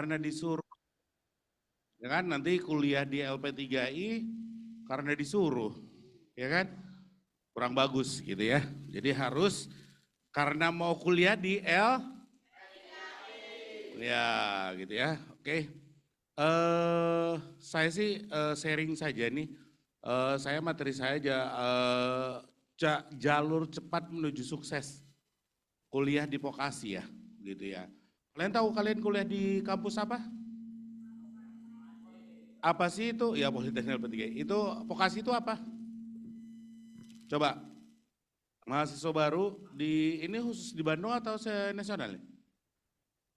karena disuruh. Ya kan, nanti kuliah di LP3I karena disuruh. Ya kan? Kurang bagus gitu ya. Jadi harus karena mau kuliah di ya gitu ya. Oke. Saya sih sharing saja nih. Saya materi saya aja jalur cepat menuju sukses. Kuliah di vokasi ya, gitu ya. Kalian tahu kalian kuliah di kampus apa? Apa sih itu? Ya Politeknik LP3. Itu vokasi itu apa? Coba, mahasiswa baru di ini khusus di Bandung atau nasional nih?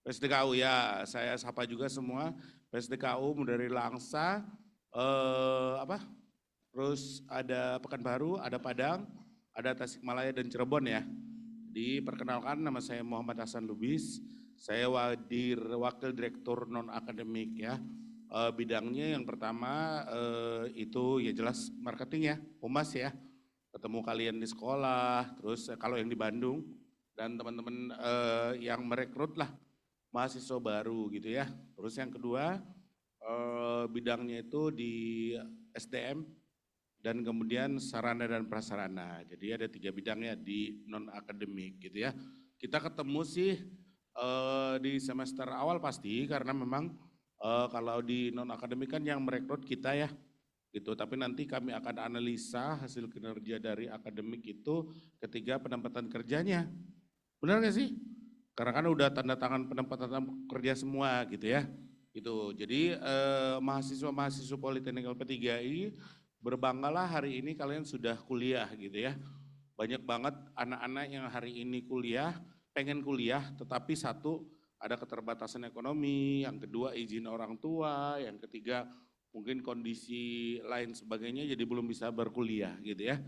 PSDKU ya, saya sapa juga semua PSDKU dari Langsa, apa? Terus ada Pekanbaru, ada Padang, ada Tasikmalaya dan Cirebon ya. Diperkenalkan, nama saya Muhammad Hasan Lubis, saya wakil direktur non akademik ya. Bidangnya yang pertama itu ya jelas marketing ya, humas ya. Ketemu kalian di sekolah, terus kalau yang di Bandung dan teman-teman yang merekrut lah mahasiswa baru gitu ya. Terus yang kedua bidangnya itu di SDM dan kemudian sarana dan prasarana. Jadi ada 3 bidangnya di non akademik gitu ya. Kita ketemu sih di semester awal pasti karena memang kalau di non akademik kan yang merekrut kita ya gitu. Tapi nanti kami akan analisa hasil kinerja dari akademik itu ketika penempatan kerjanya. Benar nggak sih? Karena kan udah tanda tangan penempatan kerja semua gitu ya. Itu. Jadi mahasiswa-mahasiswa Politeknik LP3I berbanggalah hari ini kalian sudah kuliah gitu ya. Banyak banget anak-anak yang hari ini kuliah, pengen kuliah tetapi satu ada keterbatasan ekonomi, yang kedua izin orang tua, yang ketiga mungkin kondisi lain sebagainya jadi belum bisa berkuliah gitu ya.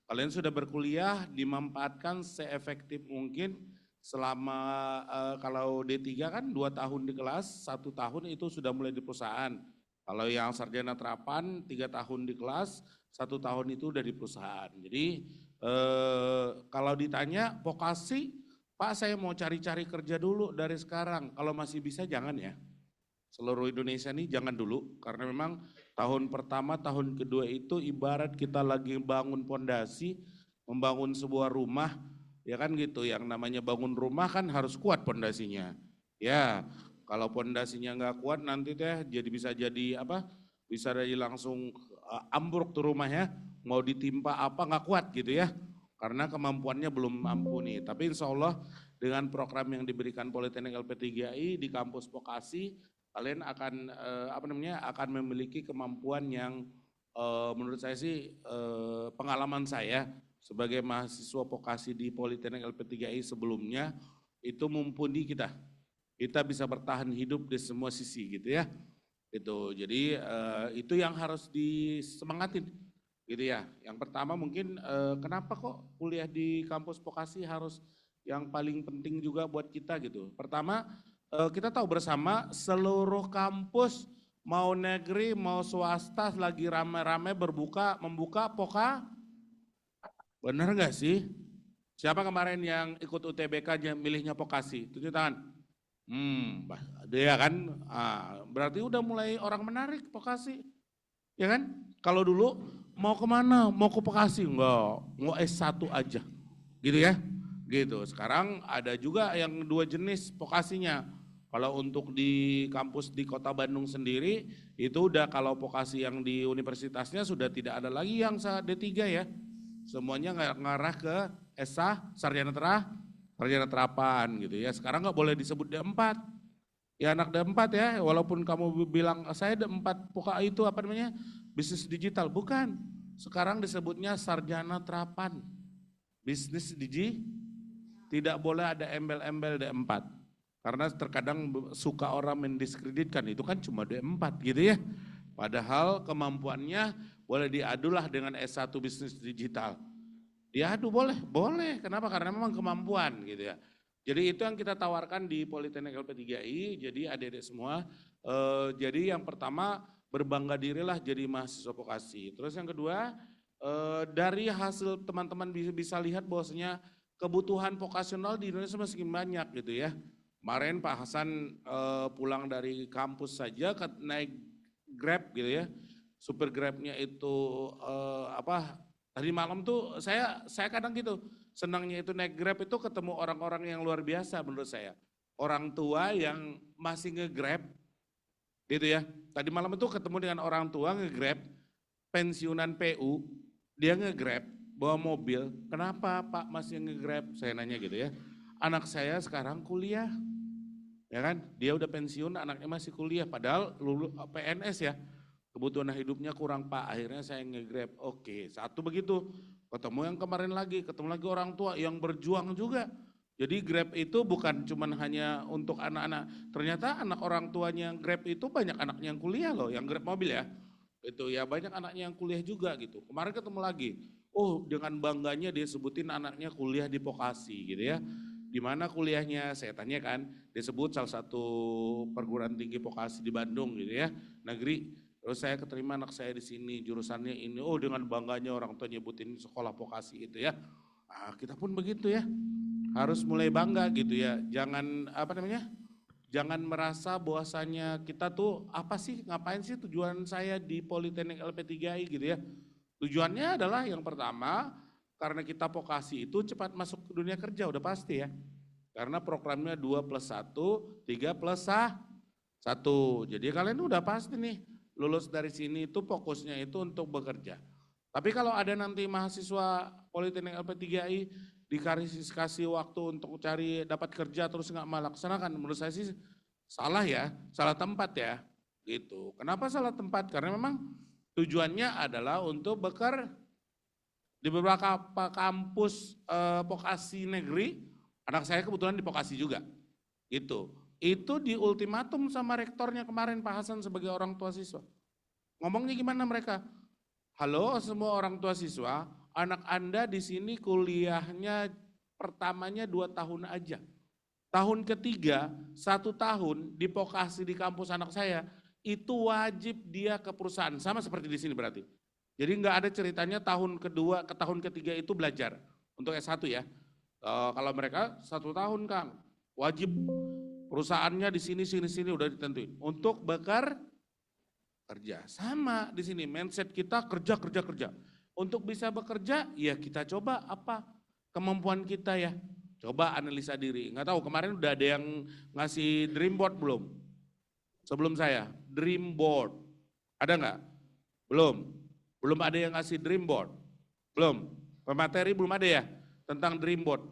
Kalian sudah berkuliah, dimanfaatkan seefektif mungkin selama kalau D3 kan 2 tahun di kelas, 1 tahun itu sudah mulai di perusahaan. Kalau yang sarjana terapan 3 tahun di kelas, 1 tahun itu udah di perusahaan. Jadi kalau ditanya vokasi, Pak saya mau cari-cari kerja dulu dari sekarang. Kalau masih bisa jangan ya. Seluruh Indonesia ini jangan dulu karena memang tahun pertama, tahun kedua itu ibarat kita lagi bangun pondasi, membangun sebuah rumah, ya kan gitu. Yang namanya bangun rumah kan harus kuat pondasinya. Ya, kalau pondasinya nggak kuat nanti teh bisa jadi apa? Bisa jadi langsung ambruk tuh rumahnya, mau ditimpa apa nggak kuat gitu ya. Karena kemampuannya belum mampu nih. Tapi insya Allah dengan program yang diberikan Politeknik LP3I di kampus vokasi, kalian akan akan memiliki kemampuan yang menurut saya sih pengalaman saya sebagai mahasiswa vokasi di Politeknik LP3I sebelumnya itu mumpuni kita. Kita bisa bertahan hidup di semua sisi gitu ya. Gitu. Jadi itu yang harus disemangatin gitu ya. Yang pertama mungkin kenapa kok kuliah di kampus vokasi harus yang paling penting juga buat kita gitu. Pertama kita tahu bersama seluruh kampus mau negeri mau swasta lagi rame-rame membuka benar nggak sih? Siapa kemarin yang ikut UTBK milihnya vokasi? Tunjuk tangan. Dia kan, berarti udah mulai orang menarik vokasi, ya kan? Kalau dulu mau kemana? Mau ke vokasi? Enggak, mau S1 aja, gitu ya. Gitu. Sekarang ada juga yang 2 jenis vokasinya. Kalau untuk di kampus di Kota Bandung sendiri, itu udah kalau vokasi yang di universitasnya sudah tidak ada lagi yang D3 ya. Semuanya ngarah ke sarjana terapan gitu ya. Sekarang nggak boleh disebut D4. Ya anak D4 ya, walaupun kamu bilang saya D4 pokoknya itu apa namanya? Bisnis digital, bukan. Sekarang disebutnya sarjana terapan. Bisnis tidak boleh ada embel-embel D4. Karena terkadang suka orang mendiskreditkan, itu kan cuma D4 gitu ya. Padahal kemampuannya boleh diadulah dengan S1 bisnis digital. Diadu boleh, boleh. Kenapa? Karena memang kemampuan gitu ya. Jadi itu yang kita tawarkan di Politeknik LP3I, jadi adik-adik semua. Jadi yang pertama berbangga dirilah jadi mahasiswa vokasi. Terus yang kedua dari hasil teman-teman bisa lihat bahwasanya kebutuhan vokasional di Indonesia masih banyak gitu ya. Kemarin Pak Hasan pulang dari kampus saja naik Grab gitu ya. Supir Grabnya itu tadi malam tuh saya kadang gitu. Senangnya itu naik Grab itu ketemu orang-orang yang luar biasa menurut saya. Orang tua yang masih nge-Grab gitu ya. Tadi malam itu ketemu dengan orang tua nge-Grab, pensiunan PU, dia nge-Grab, bawa mobil. Kenapa Pak masih nge-Grab? Saya nanya gitu ya. Anak saya sekarang kuliah, ya kan? Dia udah pensiun, anaknya masih kuliah, padahal lulus PNS ya. Kebutuhan hidupnya kurang Pak, akhirnya saya nge-Grab. Oke, satu begitu. Ketemu yang kemarin lagi, ketemu lagi orang tua yang berjuang juga. Jadi Grab itu bukan cuma hanya untuk anak-anak. Ternyata anak orang tuanya yang Grab itu banyak anaknya yang kuliah loh, yang Grab mobil ya. Itu ya banyak anaknya yang kuliah juga gitu. Kemarin ketemu lagi. Oh, dengan bangganya dia sebutin anaknya kuliah di vokasi gitu ya. Di mana kuliahnya? Saya tanya kan, disebut salah satu perguruan tinggi vokasi di Bandung gitu ya, negeri. Terus saya keterima anak saya di sini, jurusannya ini. Oh, dengan bangganya orang tua nyebutin sekolah vokasi itu ya. Nah, kita pun begitu ya. Harus mulai bangga gitu ya. Jangan jangan merasa bahwasanya kita tuh apa sih, ngapain sih tujuan saya di Politeknik LP3I gitu ya. Tujuannya adalah yang pertama, karena kita vokasi itu cepat masuk ke dunia kerja udah pasti ya. Karena programnya 2+1, 3+1. Jadi kalian udah pasti nih, lulus dari sini itu fokusnya itu untuk bekerja. Tapi kalau ada nanti mahasiswa Politeknik LP3I dikasih waktu untuk cari dapat kerja terus nggak melaksanakan, menurut saya sih salah ya, salah tempat ya, gitu. Kenapa salah tempat? Karena memang tujuannya adalah untuk bekerja di beberapa kampus vokasi negeri. Anak saya kebetulan di vokasi juga, gitu. Itu di ultimatum sama rektornya kemarin Pak Hasan sebagai orang tua siswa. Ngomongnya gimana mereka? Halo semua orang tua siswa, anak Anda di sini kuliahnya pertamanya 2 tahun aja. Tahun ketiga, 1 tahun di vokasi di kampus anak saya, itu wajib dia ke perusahaan. Sama seperti di sini berarti. Jadi nggak ada ceritanya tahun kedua ke tahun ketiga itu belajar. Untuk S1 ya. Kalau mereka 1 tahun Kang, wajib perusahaannya di sini udah ditentuin. Untuk kerja. Sama di sini, mindset kita kerja. Untuk bisa bekerja, ya kita coba apa kemampuan kita ya. Coba analisa diri. Nggak tahu kemarin udah ada yang ngasih dream board belum? Sebelum saya, dream board. Ada nggak? Belum. Belum ada yang ngasih dream board. Belum. Pemateri belum ada ya tentang dream board.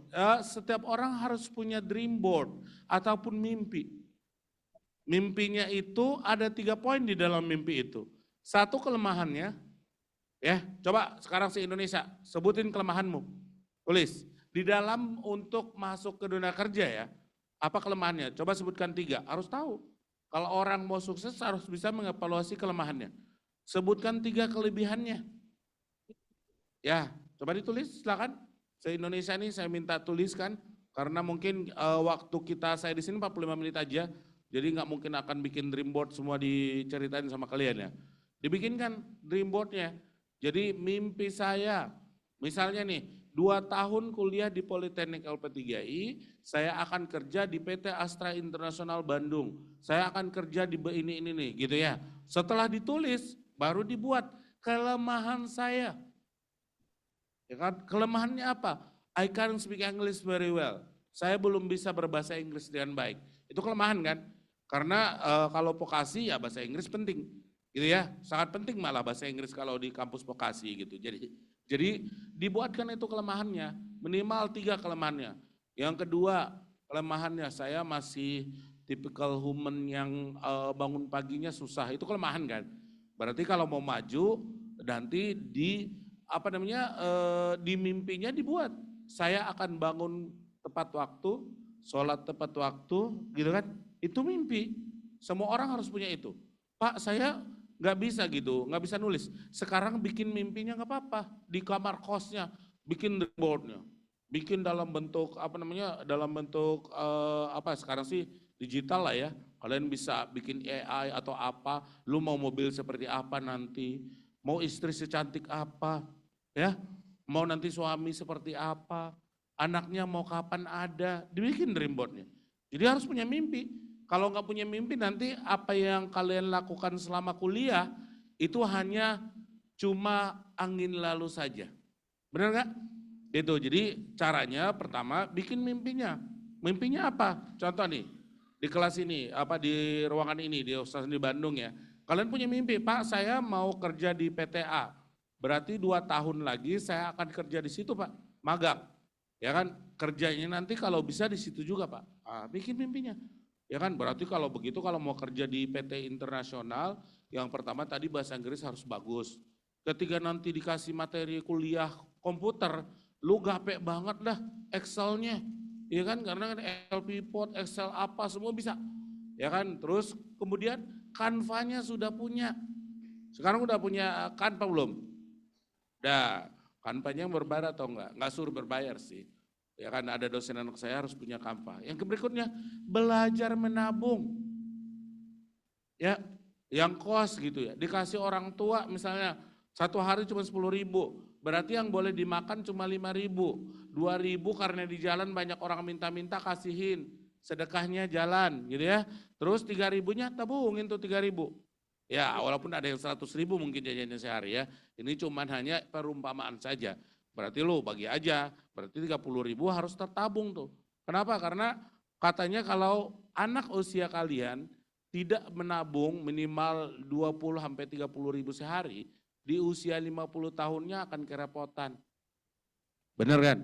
Setiap orang harus punya dream board ataupun mimpi. Mimpinya itu ada 3 poin di dalam mimpi itu. 1 kelemahannya, ya coba sekarang se-Indonesia sebutin kelemahanmu. Tulis, di dalam untuk masuk ke dunia kerja ya, apa kelemahannya? Coba sebutkan 3, harus tahu. Kalau orang mau sukses harus bisa mengevaluasi kelemahannya. Sebutkan 3 kelebihannya. Ya, coba ditulis silakan. Se-Indonesia ini saya minta tuliskan, karena mungkin waktu saya di sini 45 menit aja. Jadi nggak mungkin akan bikin dream board semua diceritain sama kalian ya. Dibikinkan dream boardnya. Jadi mimpi saya, misalnya nih 2 tahun kuliah di Politeknik LP3I, saya akan kerja di PT Astra Internasional Bandung. Saya akan kerja di ini nih gitu ya. Setelah ditulis baru dibuat kelemahan saya. Ya kan? Kelemahannya apa? I can't speak English very well. Saya belum bisa berbahasa Inggris dengan baik. Itu kelemahan kan? Karena kalau vokasi ya bahasa Inggris penting, gitu ya, sangat penting malah bahasa Inggris kalau di kampus vokasi gitu. Jadi dibuatkan itu kelemahannya, minimal 3 kelemahannya. Yang kedua kelemahannya saya masih tipikal human yang bangun paginya susah, itu kelemahan kan. Berarti kalau mau maju nanti di mimpinya dibuat, saya akan bangun tepat waktu, sholat tepat waktu, gitu kan? Itu mimpi, semua orang harus punya itu. Pak saya nggak bisa gitu, nggak bisa nulis. Sekarang bikin mimpinya nggak apa-apa, di kamar kosnya, bikin boardnya, bikin dalam bentuk sekarang sih digital lah ya. Kalian bisa bikin AI atau apa, lu mau mobil seperti apa nanti, mau istri secantik apa, ya, mau nanti suami seperti apa, anaknya mau kapan ada, dibikin dream boardnya. Jadi harus punya mimpi. Kalau nggak punya mimpi nanti apa yang kalian lakukan selama kuliah itu hanya cuma angin lalu saja. Benar nggak? Itu. Jadi caranya pertama bikin mimpinya. Mimpinya apa? Contoh nih, di kelas ini, apa di ruangan ini, di stasiun di Bandung ya. Kalian punya mimpi, Pak saya mau kerja di PTA. Berarti 2 tahun lagi saya akan kerja di situ Pak, magang. Ya kan, kerjanya nanti kalau bisa di situ juga Pak. Bikin mimpinya. Ya kan, berarti kalau begitu kalau mau kerja di PT internasional, yang pertama tadi bahasa Inggris harus bagus. Ketika nanti dikasih materi kuliah komputer, lu gape banget dah Excel-nya. Ya kan, karena kan LP Port, Excel apa semua bisa. Ya kan, terus kemudian Canva-nya sudah punya. Sekarang udah punya Canva belum? Udah, Canva-nya berbayar atau enggak? Enggak suruh berbayar sih. Ya kan ada dosen anak saya harus punya Canva. Yang berikutnya, belajar menabung. Ya, yang kos gitu ya. Dikasih orang tua misalnya 1 hari cuma 10.000. Berarti yang boleh dimakan cuma 5.000. 2.000 karena di jalan banyak orang minta-minta kasihin. Sedekahnya jalan gitu ya. Terus 3.000-nya tabungin tuh 3.000. Ya walaupun ada yang 100.000 mungkin jajannya sehari ya. Ini cuma hanya perumpamaan saja. Berarti lo bagi aja. Berarti 30.000 harus tertabung tuh. Kenapa? Karena katanya kalau anak usia kalian tidak menabung minimal 20-30.000 sehari, di usia 50 tahunnya akan kerepotan. Bener kan?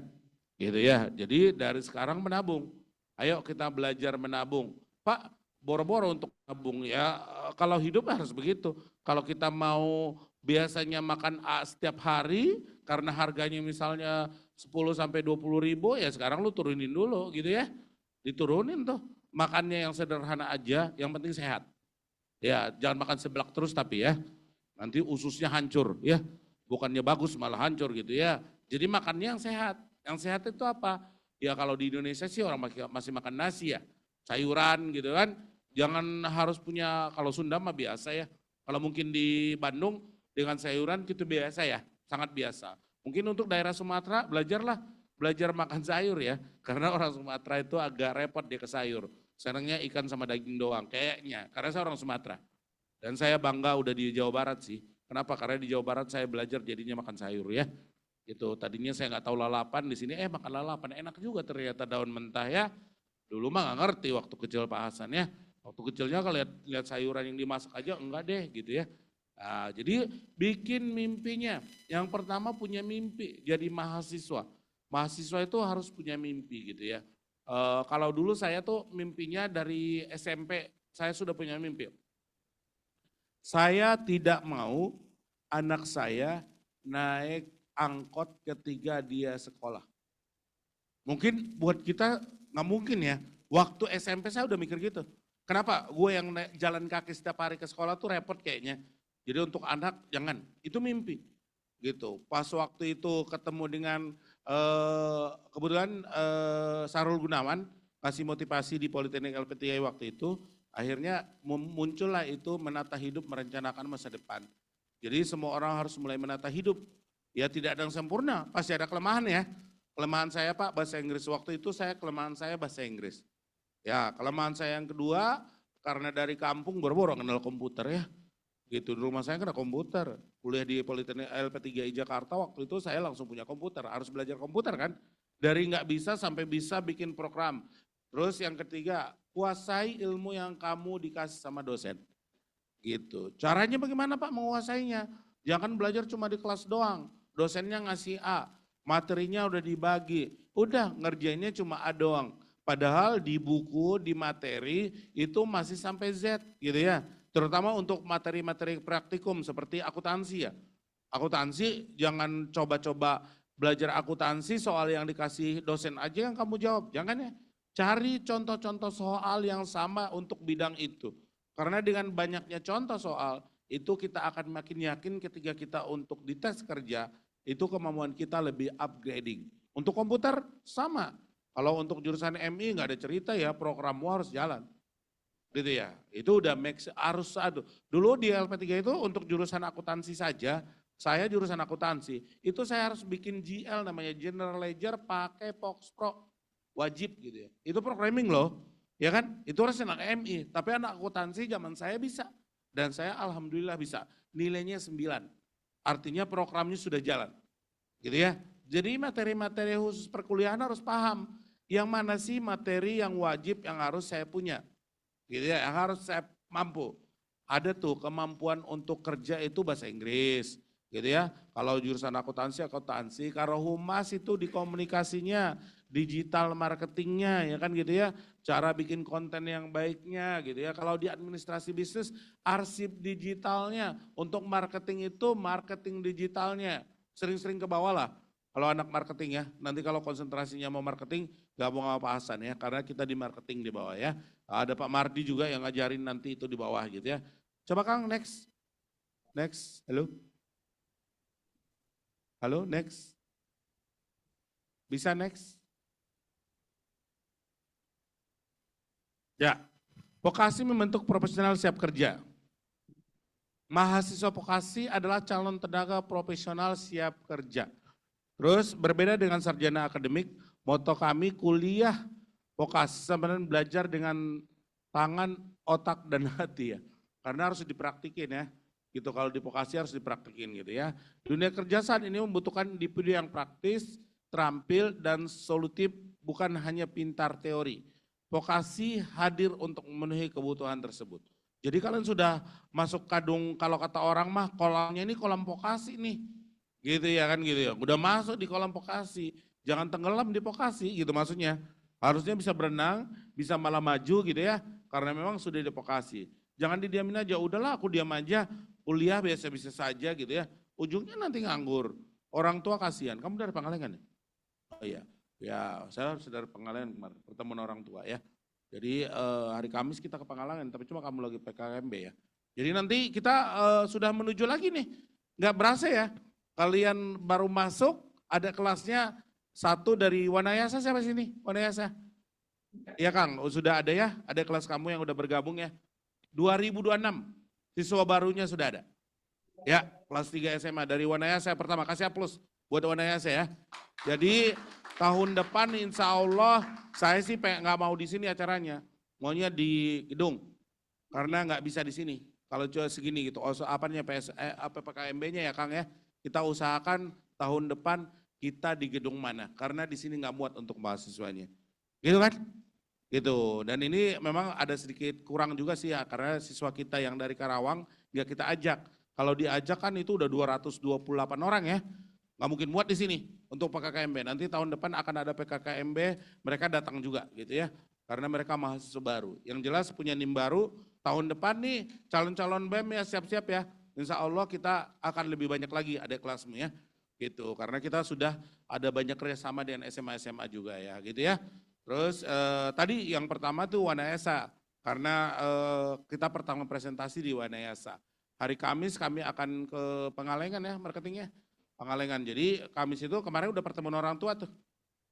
Gitu ya. Jadi dari sekarang menabung. Ayo kita belajar menabung. Pak, boro-boro untuk menabung ya. Kalau hidup harus begitu. Kalau kita mau biasanya makan A setiap hari karena harganya misalnya 10-20 ribu ya sekarang lu turunin dulu gitu ya. Diturunin tuh. Makannya yang sederhana aja, yang penting sehat. Ya, jangan makan seblak terus tapi ya. Nanti ususnya hancur ya. Bukannya bagus malah hancur gitu ya. Jadi makannya yang sehat. Yang sehat itu apa? Ya kalau di Indonesia sih orang masih makan nasi ya. Sayuran gitu kan. Jangan harus punya, kalau Sunda mah biasa ya. Kalau mungkin di Bandung dengan sayuran itu biasa ya. Sangat biasa. Mungkin untuk daerah Sumatera belajar makan sayur ya. Karena orang Sumatera itu agak repot dia ke sayur. Senangnya ikan sama daging doang kayaknya. Karena saya orang Sumatera. Dan saya bangga udah di Jawa Barat sih. Kenapa? Karena di Jawa Barat saya belajar jadinya makan sayur ya. Itu tadinya saya nggak tahu lalapan, di sini makan lalapan enak juga ternyata daun mentah ya. Dulu mah nggak ngerti waktu kecil Pak Hasan ya. Waktu kecilnya kalau lihat sayuran yang dimasak aja enggak deh gitu ya. Nah, jadi bikin mimpinya. Yang pertama punya mimpi jadi mahasiswa. Mahasiswa itu harus punya mimpi gitu ya. Kalau dulu saya tuh mimpinya dari SMP saya sudah punya mimpi. Saya tidak mau anak saya naik angkot ketika dia sekolah. Mungkin buat kita nggak mungkin ya. Waktu SMP saya udah mikir gitu. Kenapa? Gue yang jalan kaki setiap hari ke sekolah tuh repot kayaknya. Jadi untuk anak jangan, itu mimpi. Gitu. Pas waktu itu ketemu dengan kebetulan Sarul Gunawan kasih motivasi di Politeknik LPTI waktu itu. Akhirnya muncullah itu menata hidup, merencanakan masa depan. Jadi semua orang harus mulai menata hidup. Ya tidak ada yang sempurna, pasti ada kelemahan ya. Kelemahan saya Pak bahasa Inggris, waktu itu kelemahan saya bahasa Inggris. Ya kelemahan saya yang kedua, karena dari kampung boro-boro kenal komputer ya. Gitu, di rumah saya kena komputer. Kuliah di Politeknik LP3I Jakarta waktu itu saya langsung punya komputer, harus belajar komputer kan. Dari nggak bisa sampai bisa bikin program. Terus yang ketiga, kuasai ilmu yang kamu dikasih sama dosen. Gitu. Caranya bagaimana Pak menguasainya? Jangan belajar cuma di kelas doang. Dosennya ngasih A, materinya udah dibagi. Udah ngerjainnya cuma A doang. Padahal di buku, di materi itu masih sampai Z gitu ya. Terutama untuk materi-materi praktikum seperti akuntansi ya. Akuntansi jangan coba-coba belajar akuntansi soal yang dikasih dosen aja yang kamu jawab. Jangan ya. Cari contoh-contoh soal yang sama untuk bidang itu. Karena dengan banyaknya contoh soal, itu kita akan makin yakin ketika kita untuk dites kerja, itu kemampuan kita lebih upgrading. Untuk komputer sama. Kalau untuk jurusan MI nggak ada cerita ya, programmu harus jalan. Gitu ya, itu udah harus aduh. Dulu di LP3 itu untuk jurusan akuntansi saja, saya jurusan akuntansi, itu saya harus bikin GL namanya General Ledger pakai Fox Pro. Wajib gitu ya. Itu programming loh. Ya kan? Itu harus anak MI, tapi anak akuntansi zaman saya bisa. Dan saya alhamdulillah bisa. Nilainya 9. Artinya programnya sudah jalan. Gitu ya. Jadi materi-materi khusus perkuliahan harus paham. Yang mana sih materi yang wajib yang harus saya punya. Gitu ya, yang harus saya mampu. Ada tuh kemampuan untuk kerja itu bahasa Inggris. Gitu ya. Kalau jurusan akuntansi, akuntansi. Kalau humas itu di komunikasinya, digital marketingnya, ya kan gitu ya. Cara bikin konten yang baiknya gitu ya. Kalau di administrasi bisnis, arsip digitalnya. Untuk marketing itu marketing digitalnya. Sering-sering ke bawah lah. Kalau anak marketing ya, nanti kalau konsentrasinya mau marketing, gabung sama Pak Hasan ya. Karena kita di marketing di bawah ya. Ada Pak Mardi juga yang ngajarin nanti itu di bawah gitu ya. Coba Kang, next. Next, halo. Halo, next. Bisa next? Ya, vokasi membentuk profesional siap kerja. Mahasiswa vokasi adalah calon tenaga profesional siap kerja. Terus berbeda dengan sarjana akademik, moto kami kuliah vokasi sebenarnya belajar dengan tangan, otak, dan hati ya. Karena harus dipraktikin ya. Gitu, kalau di vokasi harus dipraktikin gitu ya. Dunia kerja saat ini membutuhkan individu yang praktis, terampil, dan solutif, bukan hanya pintar teori. Vokasi hadir untuk memenuhi kebutuhan tersebut. Jadi kalian sudah masuk kadung, kalau kata orang mah kolamnya ini kolam vokasi nih. Gitu ya kan gitu ya. Udah masuk di kolam vokasi, jangan tenggelam di vokasi gitu maksudnya. Harusnya bisa berenang, bisa malah maju gitu ya. Karena memang sudah di vokasi. Jangan didiamin aja, udahlah aku diam aja, kuliah biasa-biasa saja gitu ya. Ujungnya nanti nganggur. Orang tua kasihan, kamu dari Pangalengan ya? Oh iya. Ya, saya dari Pangalengan kemarin, pertemuan orang tua ya. Jadi hari Kamis kita ke Pangalengan, tapi cuma kamu lagi PKMB ya. Jadi nanti kita sudah menuju lagi nih, nggak berasa ya. Kalian baru masuk, ada kelasnya satu dari Wanayasa, siapa sini? Wanayasa? Iya Kang, sudah ada ya, ada kelas kamu yang udah bergabung ya. 2026, siswa barunya sudah ada. Ya, kelas 3 SMA dari Wanayasa pertama, kasih aplaus buat Wanayasa ya. Jadi tahun depan insya Allah saya sih nggak mau di sini acaranya, maunya di gedung karena nggak bisa di sini. Kalau cuma segini gitu, apanya PKMB-nya ya Kang ya, kita usahakan tahun depan kita di gedung mana, karena di sini nggak muat untuk mahasiswanya, gitu kan? Gitu. Dan ini memang ada sedikit kurang juga sih ya, karena siswa kita yang dari Karawang nggak kita ajak. Kalau diajak kan itu udah 228 orang ya. Nggak mungkin muat di sini untuk PKKMB. Nanti tahun depan akan ada PKKMB, mereka datang juga gitu ya. Karena mereka mahasiswa baru. Yang jelas punya NIM baru, tahun depan nih calon-calon BEM ya siap-siap ya. Insya Allah kita akan lebih banyak lagi ada kelasmu ya. Gitu, karena kita sudah ada banyak kerjasama dengan SMA-SMA juga ya gitu ya. Terus tadi yang pertama tuh Wanayasa, karena kita pertama presentasi di Wanayasa. Hari Kamis kami akan ke Pangalengan ya marketingnya. Pangalengan. Jadi Kamis itu kemarin udah pertemuan orang tua tuh.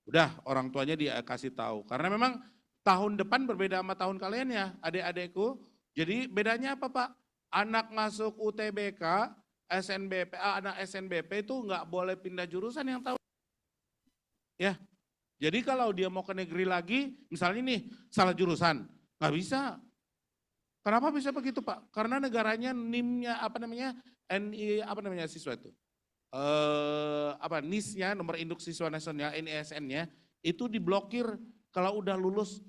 Udah orang tuanya dikasih tahu. Karena memang tahun depan berbeda sama tahun kalian ya adik-adikku. Jadi bedanya apa Pak? Anak masuk UTBK, SNBP, anak SNBP itu nggak boleh pindah jurusan yang tahu. Ya. Jadi kalau dia mau ke negeri lagi, misalnya nih salah jurusan, nggak bisa. Kenapa bisa begitu Pak? Karena negaranya NIM-nya siswa itu. NIS-nya, nomor induk siswa nasional, NISN-nya itu diblokir kalau udah lulus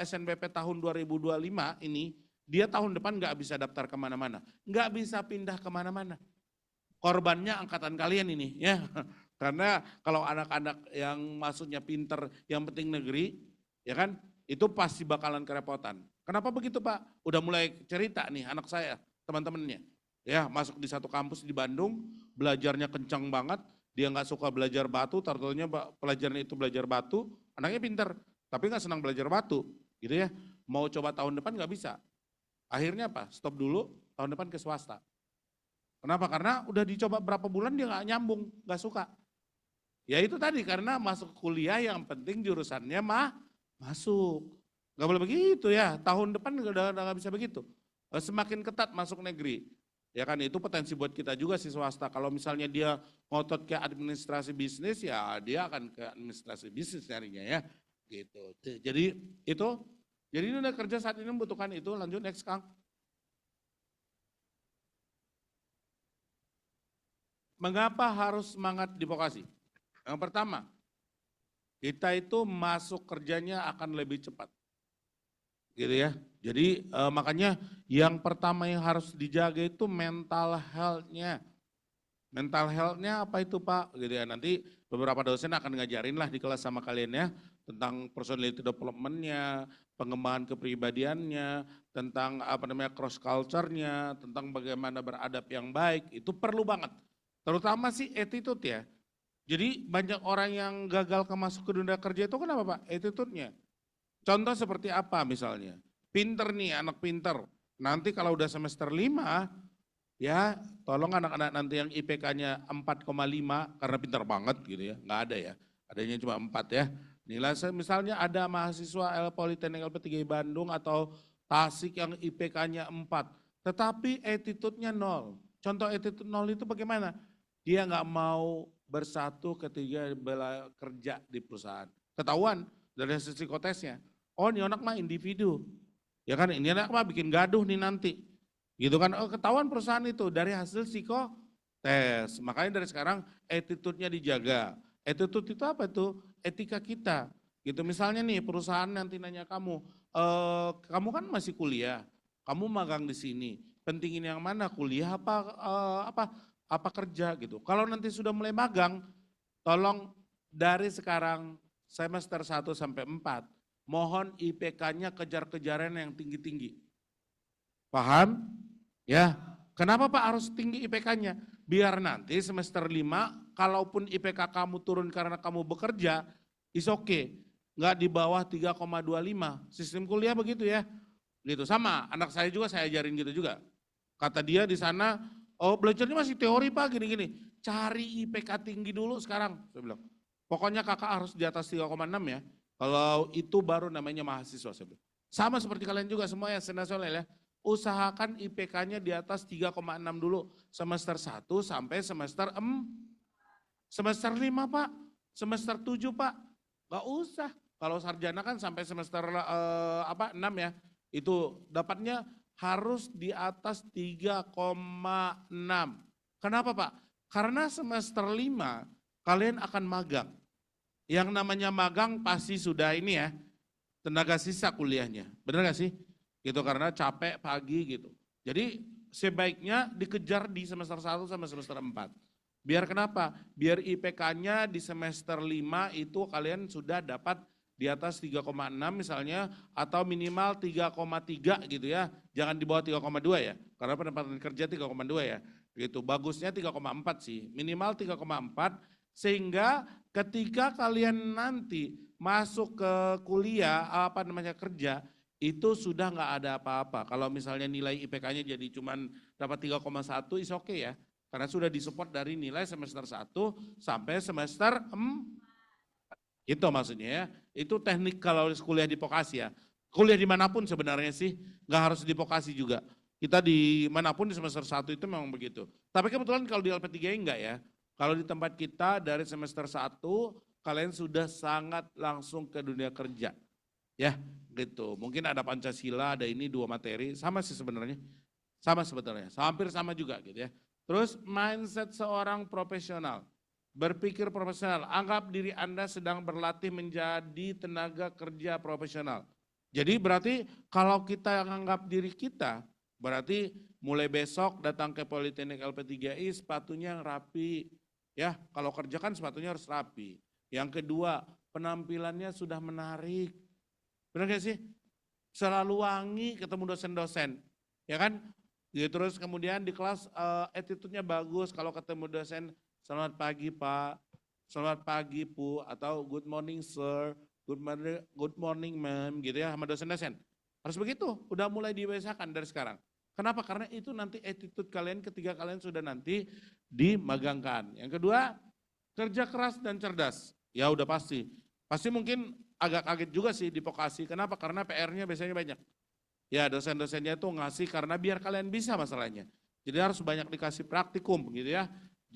SNBP tahun 2025 ini, dia tahun depan nggak bisa daftar kemana-mana, nggak bisa pindah kemana-mana. Korbannya angkatan kalian ini ya, karena kalau anak-anak yang maksudnya pinter, yang penting negeri, ya kan, itu pasti bakalan kerepotan. Kenapa begitu Pak? Udah mulai cerita nih anak saya, teman-temannya. Ya, masuk di satu kampus di Bandung, belajarnya kencang banget, dia nggak suka belajar batu, tertunya pelajaran itu belajar batu, anaknya pinter, tapi nggak senang belajar batu, gitu ya. Mau coba tahun depan nggak bisa. Akhirnya apa? Stop dulu, tahun depan ke swasta. Kenapa? Karena udah dicoba berapa bulan dia nggak nyambung, nggak suka. Ya itu tadi karena masuk kuliah yang penting jurusannya masuk. Nggak boleh begitu ya, tahun depan udah nggak bisa begitu. Semakin ketat masuk negeri. Ya kan itu potensi buat kita juga sih swasta. Kalau misalnya dia ngotot ke administrasi bisnis ya dia akan ke administrasi bisnis nyarinya ya. Gitu. Jadi ini udah kerja saat ini membutuhkan itu. Lanjut next Kang. Mengapa harus semangat di vokasi? Yang pertama, kita itu masuk kerjanya akan lebih cepat. Gitu ya. Jadi makanya yang pertama yang harus dijaga itu mental health-nya. Mental health-nya apa itu Pak? Gitu ya. Nanti beberapa dosen akan ngajarin lah di kelas sama kalian ya. Tentang personality development-nya, pengembangan kepribadiannya, tentang cross culture-nya, tentang bagaimana beradab yang baik. Itu perlu banget. Terutama sih attitude ya. Jadi banyak orang yang gagal masuk ke dunia kerja itu kenapa Pak? Attitude-nya. Contoh seperti apa misalnya? Pinter nih, anak pinter. Nanti kalau udah semester 5, ya tolong anak-anak nanti yang IPK-nya 4,5 karena pinter banget gitu ya. Nggak ada ya, adanya cuma 4 ya. Nilai misalnya ada mahasiswa Politeknik LP3 Bandung atau Tasik yang IPK-nya 4. Tetapi attitude-nya 0. Contoh attitude 0 itu bagaimana? Dia nggak mau bersatu ketika kerja di perusahaan. Ketahuan dari hasil psikotesnya. Oh ini anak mah individu. Ya kan ini anak mah bikin gaduh nih nanti. Gitu kan, oh, ketahuan perusahaan itu dari hasil psikotes. Makanya dari sekarang attitude-nya dijaga. Attitude itu apa itu? Etika kita. Gitu misalnya nih perusahaan nanti nanya kamu, kamu kan masih kuliah, kamu magang di sini. Pentingin yang mana kuliah apa kerja gitu. Kalau nanti sudah mulai magang, tolong dari sekarang semester 1 sampai 4, mohon IPK-nya kejar-kejaran yang tinggi-tinggi. Paham? Ya. Kenapa Pak harus tinggi IPK-nya? Biar nanti semester 5, kalaupun IPK kamu turun karena kamu bekerja, is okay. Nggak di bawah 3,25. Sistem kuliah begitu ya. Gitu sama, anak saya juga saya ajarin gitu juga. Kata dia di sana, oh belajarnya masih teori Pak gini-gini. Cari IPK tinggi dulu sekarang. Saya bilang, pokoknya kakak harus di atas 3,6 ya. Kalau itu baru namanya mahasiswa. Saya bilang. Sama seperti kalian juga semua yang senasional ya. Usahakan IPK-nya di atas 3,6 dulu. Semester 1 sampai semester 4. Semester 5 Pak, semester 7 Pak. Gak usah. Kalau sarjana kan sampai semester 6 ya. Itu dapatnya harus di atas 3,6. Kenapa Pak? Karena semester 5 kalian akan magang. Yang namanya magang pasti sudah ini ya, tenaga sisa kuliahnya. Benar gak sih? Gitu karena capek pagi gitu. Jadi sebaiknya dikejar di semester 1 sampai semester 4. Biar kenapa? Biar IPK-nya di semester 5 itu kalian sudah dapat di atas 3,6 misalnya atau minimal 3,3 gitu ya. Jangan di bawah 3,2 ya. Karena pendapatan kerja 3,2 ya. Gitu. Bagusnya 3,4 sih. Minimal 3,4 sehingga ketika kalian nanti masuk ke kuliah kerja itu sudah nggak ada apa-apa. Kalau misalnya nilai IPK-nya jadi cuman dapat 3,1 is oke ya. Karena sudah disupport dari nilai semester 1 sampai semester 4. Itu maksudnya ya, itu teknik kalau kuliah di vokasi ya. Kuliah dimanapun sebenarnya sih, nggak harus di vokasi juga. Kita di manapun di semester 1 itu memang begitu. Tapi kebetulan kalau di LP3I enggak ya. Kalau di tempat kita dari semester 1, kalian sudah sangat langsung ke dunia kerja. Ya gitu, mungkin ada Pancasila, ada ini 2 materi, sama sih sebenarnya. Sama sebetulnya, hampir sama juga gitu ya. Terus mindset seorang profesional. Berpikir profesional, anggap diri Anda sedang berlatih menjadi tenaga kerja profesional. Jadi berarti kalau kita anggap diri kita, berarti mulai besok datang ke Politeknik LP3I sepatunya yang rapi. Ya, kalau kerja kan sepatunya harus rapi. Yang kedua, penampilannya sudah menarik. Benar gak sih? Selalu wangi ketemu dosen-dosen. Ya kan? Ya, terus kemudian di kelas attitude-nya bagus kalau ketemu dosen. Selamat pagi Pak, selamat pagi Bu, atau good morning sir, good morning ma'am gitu ya sama dosen-dosen. Harus begitu, udah mulai dibiasakan dari sekarang. Kenapa? Karena itu nanti attitude kalian ketika kalian sudah nanti dimagangkan. Yang kedua, kerja keras dan cerdas. Ya udah pasti. Pasti mungkin agak kaget juga sih di vokasi. Kenapa? Karena PR-nya biasanya banyak. Ya dosen-dosennya itu ngasih karena biar kalian bisa masalahnya. Jadi harus banyak dikasih praktikum gitu ya.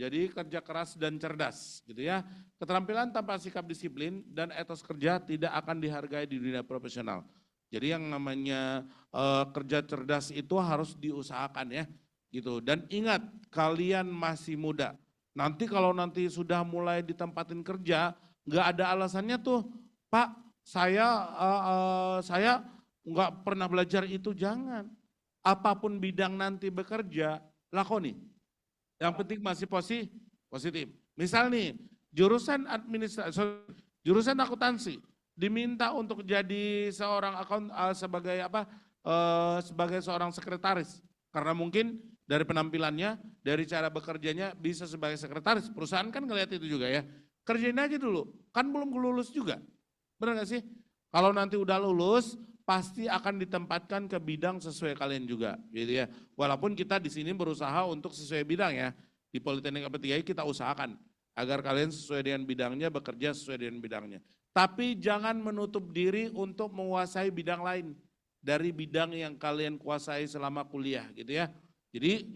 Jadi kerja keras dan cerdas gitu ya. Keterampilan tanpa sikap disiplin dan etos kerja tidak akan dihargai di dunia profesional. Jadi yang namanya kerja cerdas itu harus diusahakan ya gitu. Dan ingat kalian masih muda. Nanti kalau nanti sudah mulai ditempatin kerja, nggak ada alasannya tuh, Pak saya nggak pernah belajar itu, jangan. Apapun bidang nanti bekerja, lakoni. Yang penting masih positif. Misal nih, jurusan jurusan akuntansi diminta untuk jadi seorang sebagai seorang sekretaris. Karena mungkin dari penampilannya, dari cara bekerjanya bisa sebagai sekretaris. Perusahaan kan ngelihat itu juga ya. Kerjain aja dulu, kan belum lulus juga. Benar gak sih? Kalau nanti udah lulus, pasti akan ditempatkan ke bidang sesuai kalian juga, gitu ya. Walaupun kita di sini berusaha untuk sesuai bidang ya. Di Politeknik Kelapa III kita usahakan agar kalian sesuai dengan bidangnya, bekerja sesuai dengan bidangnya. Tapi jangan menutup diri untuk menguasai bidang lain dari bidang yang kalian kuasai selama kuliah, gitu ya. Jadi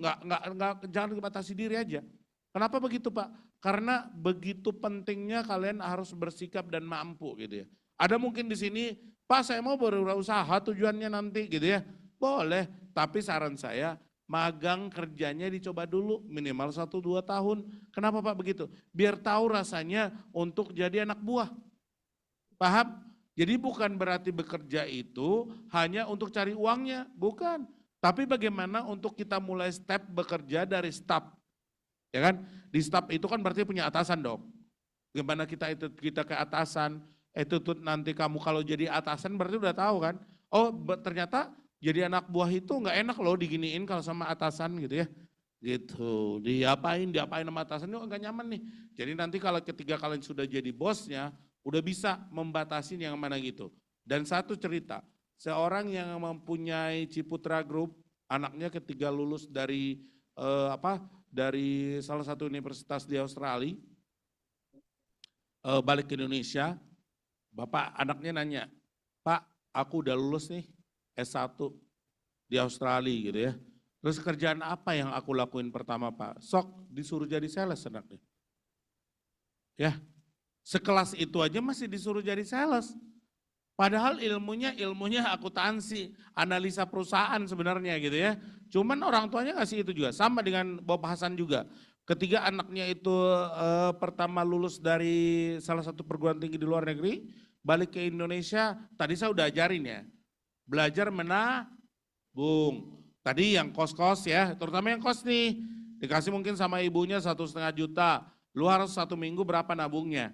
jangan dibatasi diri aja. Kenapa begitu Pak? Karena begitu pentingnya kalian harus bersikap dan mampu, gitu ya. Ada mungkin di sini, Pak saya mau berusaha tujuannya nanti gitu ya. Boleh, tapi saran saya magang kerjanya dicoba dulu minimal 1-2 tahun. Kenapa Pak begitu? Biar tahu rasanya untuk jadi anak buah. Paham? Jadi bukan berarti bekerja itu hanya untuk cari uangnya, bukan. Tapi bagaimana untuk kita mulai step bekerja dari staff. Ya kan? Di staff itu kan berarti punya atasan dong. Gimana kita ke atasan, itu tuh nanti kamu kalau jadi atasan berarti udah tahu kan. Oh ternyata jadi anak buah itu nggak enak loh diginiin kalau sama atasan gitu ya. Gitu, diapain sama atasan itu nggak nyaman nih. Jadi nanti kalau ketiga kalian sudah jadi bosnya, udah bisa membatasin yang mana gitu. Dan satu cerita, seorang yang mempunyai Ciputra Group, anaknya ketika lulus dari dari salah satu universitas di Australia, balik ke Indonesia, bapak anaknya nanya, Pak aku udah lulus nih S1 di Australia gitu ya. Terus kerjaan apa yang aku lakuin pertama Pak? Sok disuruh jadi sales anaknya. Ya, sekelas itu aja masih disuruh jadi sales. Padahal ilmunya akuntansi, analisa perusahaan sebenarnya gitu ya. Cuman orang tuanya ngasih itu juga, sama dengan Bapak Hasan juga. Ketika anaknya itu pertama lulus dari salah satu perguruan tinggi di luar negeri, balik ke Indonesia, tadi saya udah ajarin ya, belajar menabung. Tadi yang kos-kos ya, terutama yang kos nih, dikasih mungkin sama ibunya 1,5 juta, lu harus 1 minggu berapa nabungnya.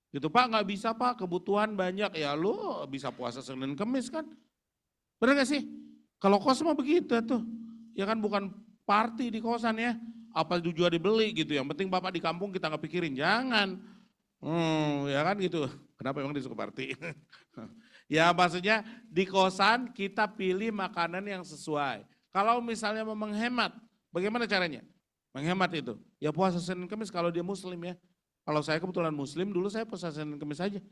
Gitu Pak, nggak bisa Pak, kebutuhan banyak, ya lu bisa puasa Senin Kemis kan. Bener gak sih? Kalau kos mah begitu tuh, ya kan bukan party di kosan ya, apa juga dibeli gitu, yang penting Bapak di kampung kita nggak pikirin, jangan. Ya kan gitu, kenapa emang disuka party? Ya maksudnya di kosan kita pilih makanan yang sesuai. Kalau misalnya mau menghemat, bagaimana caranya? Menghemat itu, ya puasa Senin Kemis kalau dia muslim ya. Kalau saya kebetulan muslim, dulu saya puasa Senin Kemis aja.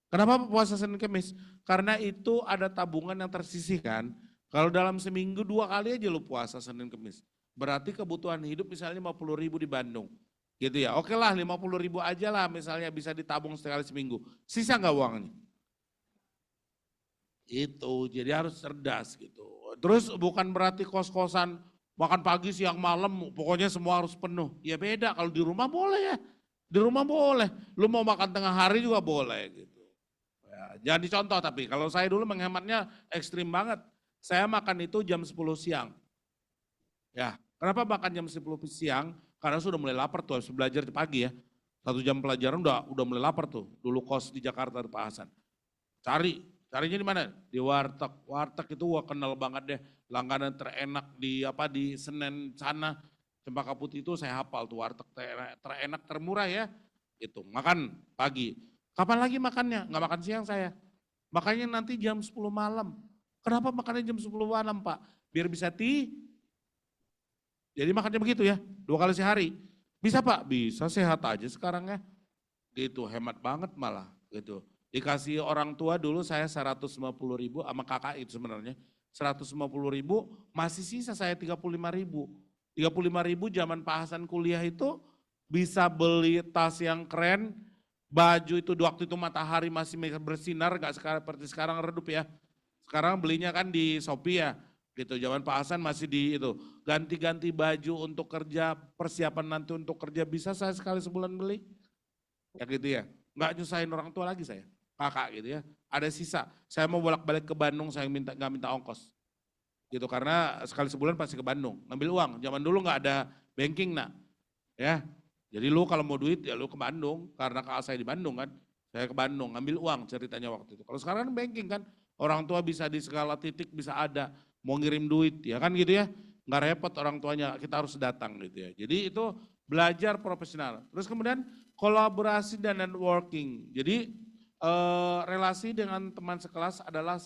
Kenapa puasa Senin Kemis? Karena itu ada tabungan yang tersisihkan. Kalau dalam seminggu 2 kali aja lu puasa Senin Kemis. Berarti kebutuhan hidup misalnya 50.000 di Bandung. Gitu ya, oke lah 50.000 aja lah misalnya bisa ditabung sekali seminggu. Sisa nggak uangnya? Itu, jadi harus cerdas gitu. Terus bukan berarti kos-kosan makan pagi, siang, malam, pokoknya semua harus penuh. Ya beda, kalau di rumah boleh ya. Di rumah boleh, lu mau makan tengah hari juga boleh gitu. Ya, jangan dicontoh tapi, kalau saya dulu menghematnya ekstrim banget. Saya makan itu jam 10 siang. Ya, kenapa makan jam 10 siang? Karena sudah mulai lapar tuh, harus belajar pagi ya. 1 jam pelajaran udah mulai lapar tuh. Dulu kos di Jakarta di Pak Hasan. Carinya di mana? Di warteg. Warteg itu gua kenal banget deh. Langganan terenak di Senen sana. Cempaka Putih itu saya hafal tuh warteg terenak termurah ya. Itu makan pagi. Kapan lagi makannya? Nggak makan siang saya. Makanya nanti jam 10 malam. Kenapa makannya jam 10 malam Pak? Biar bisa jadi makannya begitu ya, 2 kali sehari. Bisa Pak? Bisa, sehat aja sekarang ya. Gitu, hemat banget malah gitu. Dikasih orang tua dulu saya 150.000 sama kakak itu sebenarnya. 150.000 masih sisa saya 35.000. 35.000 zaman Pak Hasan kuliah itu bisa beli tas yang keren, baju itu di waktu itu matahari masih bersinar, gak seperti sekarang redup ya. Sekarang belinya kan di Shopee ya, gitu. Zaman Pak Hasan masih di itu. Ganti-ganti baju untuk kerja, persiapan nanti untuk kerja, bisa saya sekali sebulan beli? Ya gitu ya, nggak nyusahin orang tua lagi saya, kakak gitu ya. Ada sisa, saya mau bolak-balik ke Bandung, saya nggak minta ongkos. Gitu, karena sekali sebulan pasti ke Bandung, ngambil uang. Zaman dulu nggak ada banking nak, ya. Jadi lu kalau mau duit ya lu ke Bandung, karena kakak saya di Bandung kan, saya ke Bandung ngambil uang ceritanya waktu itu. Kalau sekarang kan banking kan, orang tua bisa di segala titik bisa ada, mau ngirim duit ya kan gitu ya, nggak repot orang tuanya, kita harus datang gitu ya. Jadi itu belajar profesional. Terus kemudian kolaborasi dan networking. Jadi relasi dengan teman sekelas adalah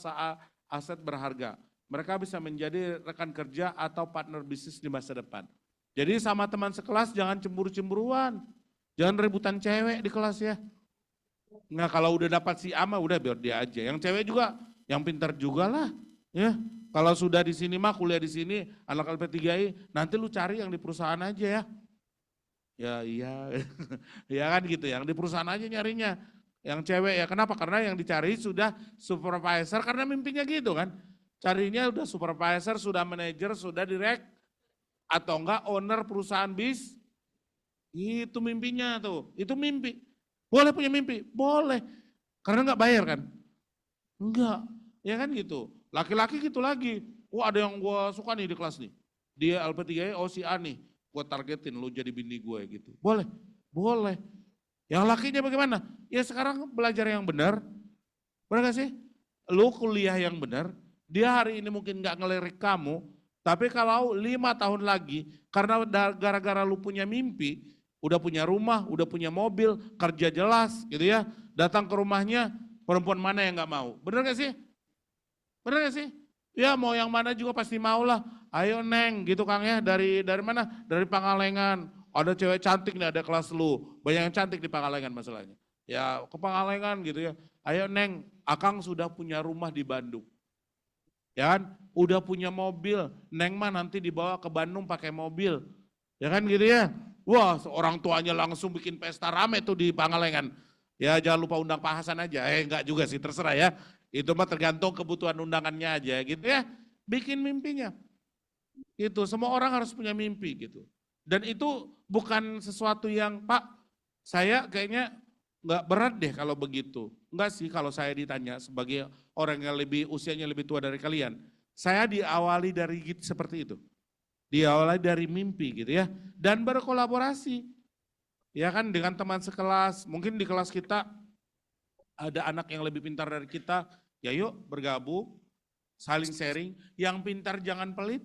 aset berharga. Mereka bisa menjadi rekan kerja atau partner bisnis di masa depan. Jadi sama teman sekelas jangan cemburu-cemburuan. Jangan rebutan cewek di kelas ya. Nah kalau udah dapat si ama udah biar dia aja. Yang cewek juga yang pintar juga lah. Ya. Kalau sudah di sini mah kuliah di sini anak LP3I nanti lu cari yang di perusahaan aja ya. Ya iya. Ya kan gitu, yang di perusahaan aja nyarinya. Yang cewek ya kenapa? Karena yang dicari sudah supervisor karena mimpinya gitu kan. Carinya udah supervisor, sudah manajer, sudah direct atau enggak owner perusahaan bis, itu mimpinya tuh, itu mimpi. Boleh punya mimpi? Boleh, karena enggak bayar kan? Enggak, ya kan gitu. Laki-laki gitu lagi, wah ada yang gue suka nih di kelas nih, dia LP3I, oh si A nih, gue targetin lu jadi bini gue gitu. Boleh, boleh. Yang lakinya bagaimana? Ya sekarang belajar yang benar, benar gak sih? Lu kuliah yang benar, dia hari ini mungkin enggak ngelirik kamu, tapi kalau 5 tahun lagi, karena gara-gara lu punya mimpi, udah punya rumah, udah punya mobil, kerja jelas gitu ya, datang ke rumahnya, perempuan mana yang gak mau? Bener gak sih? Bener gak sih? Ya mau yang mana juga pasti mau lah. Ayo Neng gitu Kang ya, dari mana? Dari Pangalengan. Ada cewek cantik nih, ada kelas lu. Banyak yang cantik di Pangalengan masalahnya. Ya ke Pangalengan gitu ya. Ayo Neng, Akang sudah punya rumah di Bandung. Ya kan, udah punya mobil, Neng mah nanti dibawa ke Bandung pakai mobil, ya kan gitu ya. Wah, orang tuanya langsung bikin pesta rame tuh di Pangalengan. Ya jangan lupa undang Pak Hasan aja, enggak juga sih terserah ya. Itu mah tergantung kebutuhan undangannya aja gitu ya. Bikin mimpinya. Itu semua orang harus punya mimpi gitu. Dan itu bukan sesuatu yang Pak, saya kayaknya nggak berat deh kalau begitu. Enggak sih kalau saya ditanya sebagai orang yang usianya lebih tua dari kalian. Saya diawali dari seperti itu. Diawali dari mimpi gitu ya. Dan berkolaborasi. Ya kan dengan teman sekelas. Mungkin di kelas kita ada anak yang lebih pintar dari kita. Ya yuk bergabung, saling sharing. Yang pintar jangan pelit.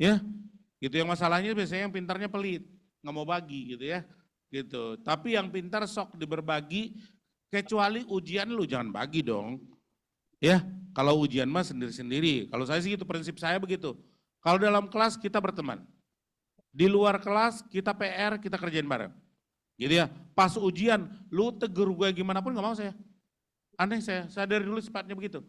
Ya, gitu yang masalahnya biasanya yang pintarnya pelit. Nggak mau bagi gitu ya. Gitu. Tapi yang pintar sok berbagi, kecuali ujian lu jangan bagi dong. Ya, kalau ujian mah sendiri-sendiri. Kalau saya sih itu prinsip saya begitu. Kalau dalam kelas kita berteman. Di luar kelas kita PR, kita kerjain bareng. Gitu ya. Pas ujian, lu tegur gue gimana pun gak mau saya. Aneh saya dari dulu sifatnya begitu.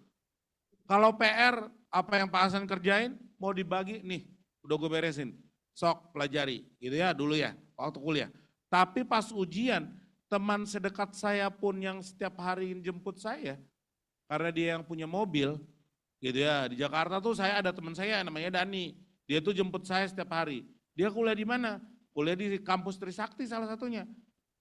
Kalau PR, apa yang Pak Hasan kerjain, mau dibagi, nih udah gue beresin. Sok pelajari, gitu ya dulu ya, waktu kuliah. Tapi pas ujian, teman sedekat saya pun yang setiap hari jemput saya, karena dia yang punya mobil, gitu ya. Di Jakarta tuh saya ada teman saya namanya Dani. Dia tuh jemput saya setiap hari. Dia kuliah di mana? Kuliah di kampus Trisakti salah satunya.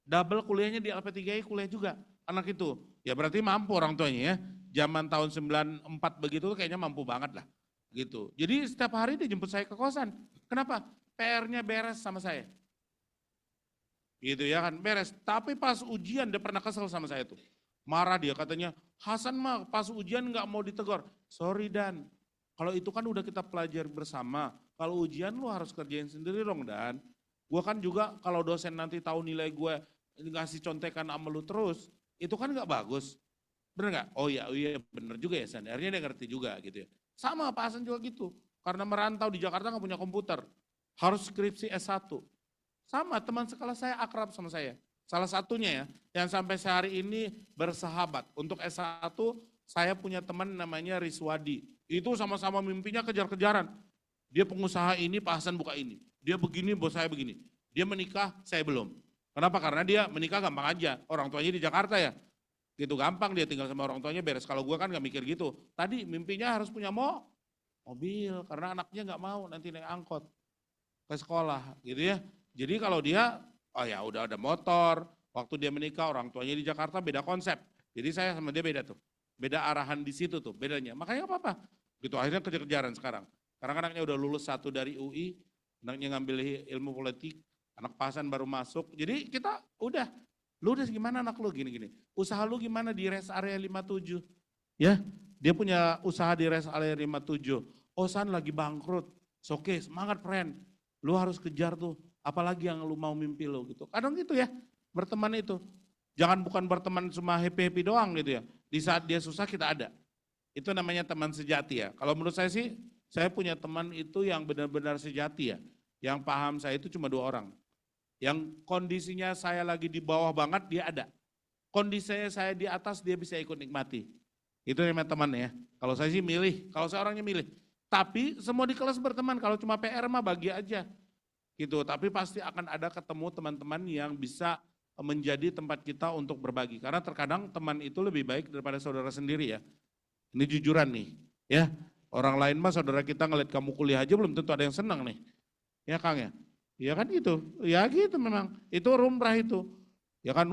Double kuliahnya di LP3I kuliah juga. Anak itu. Ya berarti mampu orang tuanya ya. Zaman tahun 94 begitu kayaknya mampu banget lah. Gitu. Jadi setiap hari dia jemput saya ke kosan. Kenapa? PR-nya beres sama saya. Gitu ya kan, beres. Tapi pas ujian dia pernah kesel sama saya tuh. Marah dia katanya, Hasan mah pas ujian nggak mau ditegur. Sorry Dan, kalau itu kan udah kita pelajari bersama. Kalau ujian lu harus kerjain sendiri dong Dan. Gue kan juga kalau dosen nanti tahu nilai gue ngasih contekan sama lu terus, itu kan nggak bagus. Bener nggak? Oh iya bener juga ya San. Akhirnya dia ngerti juga gitu ya. Sama Pak Hasan juga gitu. Karena merantau di Jakarta nggak punya komputer. Harus skripsi S1. Sama teman sekelas saya akrab sama saya. Salah satunya ya, yang sampai sehari ini bersahabat. Untuk S1 saya punya teman namanya Riswadi. Itu sama-sama mimpinya kejar-kejaran. Dia pengusaha ini, Pak Hasan buka ini. Dia begini, bos saya begini. Dia menikah, saya belum. Kenapa? Karena dia menikah gampang aja. Orang tuanya di Jakarta ya. Gitu gampang dia tinggal sama orang tuanya beres. Kalau gue kan gak mikir gitu. Tadi mimpinya harus punya mobil. Karena anaknya gak mau nanti naik angkot ke sekolah gitu ya. Jadi kalau dia, oh ya udah ada motor. Waktu dia menikah orang tuanya di Jakarta beda konsep. Jadi saya sama dia beda tuh. Beda arahan di situ tuh bedanya. Makanya gak apa-apa. Gitu akhirnya kejar-kejaran sekarang. Karena anaknya udah lulus 1 dari UI. Anaknya ngambil ilmu politik. Anak pasan baru masuk, jadi kita udah, lu udah gimana anak lu gini-gini. Usaha lu gimana di rest area 57? Ya, dia punya usaha di rest area 57. Osan lagi bangkrut, oke semangat friend. Lu harus kejar tuh, apalagi yang lu mau mimpi lu gitu. Kadang gitu ya, berteman itu. Jangan bukan berteman cuma happy-happy doang gitu ya. Di saat dia susah kita ada. Itu namanya teman sejati ya. Kalau menurut saya sih, saya punya teman itu yang benar-benar sejati ya. Yang paham saya itu cuma 2 orang. Yang kondisinya saya lagi di bawah banget dia ada. Kondisinya saya di atas dia bisa ikut nikmati. Itu namanya teman ya. Kalau saya sih milih, kalau saya orangnya milih. Tapi semua di kelas berteman, kalau cuma PR mah bagi aja. Gitu, tapi pasti akan ada ketemu teman-teman yang bisa menjadi tempat kita untuk berbagi. Karena terkadang teman itu lebih baik daripada saudara sendiri ya. Ini jujuran nih ya. Orang lain mah saudara kita ngeliat kamu kuliah aja belum tentu ada yang senang nih. Ya Kang ya. Ya kan gitu, ya gitu memang, itu rumrah itu. Ya kan,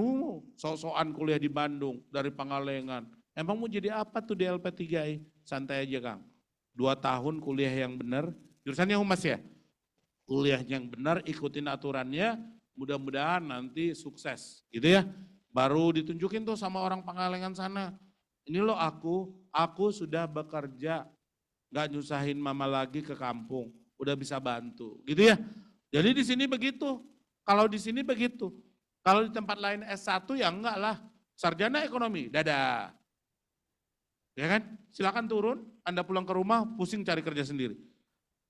sok-sokan kuliah di Bandung, dari Pangalengan. Emang mau jadi apa tuh di LP3I? Santai aja Kang. 2 tahun kuliah yang benar, jurusannya humas ya? Kuliah yang benar, ikutin aturannya, mudah-mudahan nanti sukses. Gitu ya, baru ditunjukin tuh sama orang Pangalengan sana. Ini loh aku sudah bekerja, gak nyusahin mama lagi ke kampung, udah bisa bantu. Gitu ya. Jadi di sini begitu, kalau di sini begitu. Kalau di tempat lain S1 ya enggak lah, sarjana ekonomi, dadah. Ya kan, silakan turun, Anda pulang ke rumah, pusing cari kerja sendiri.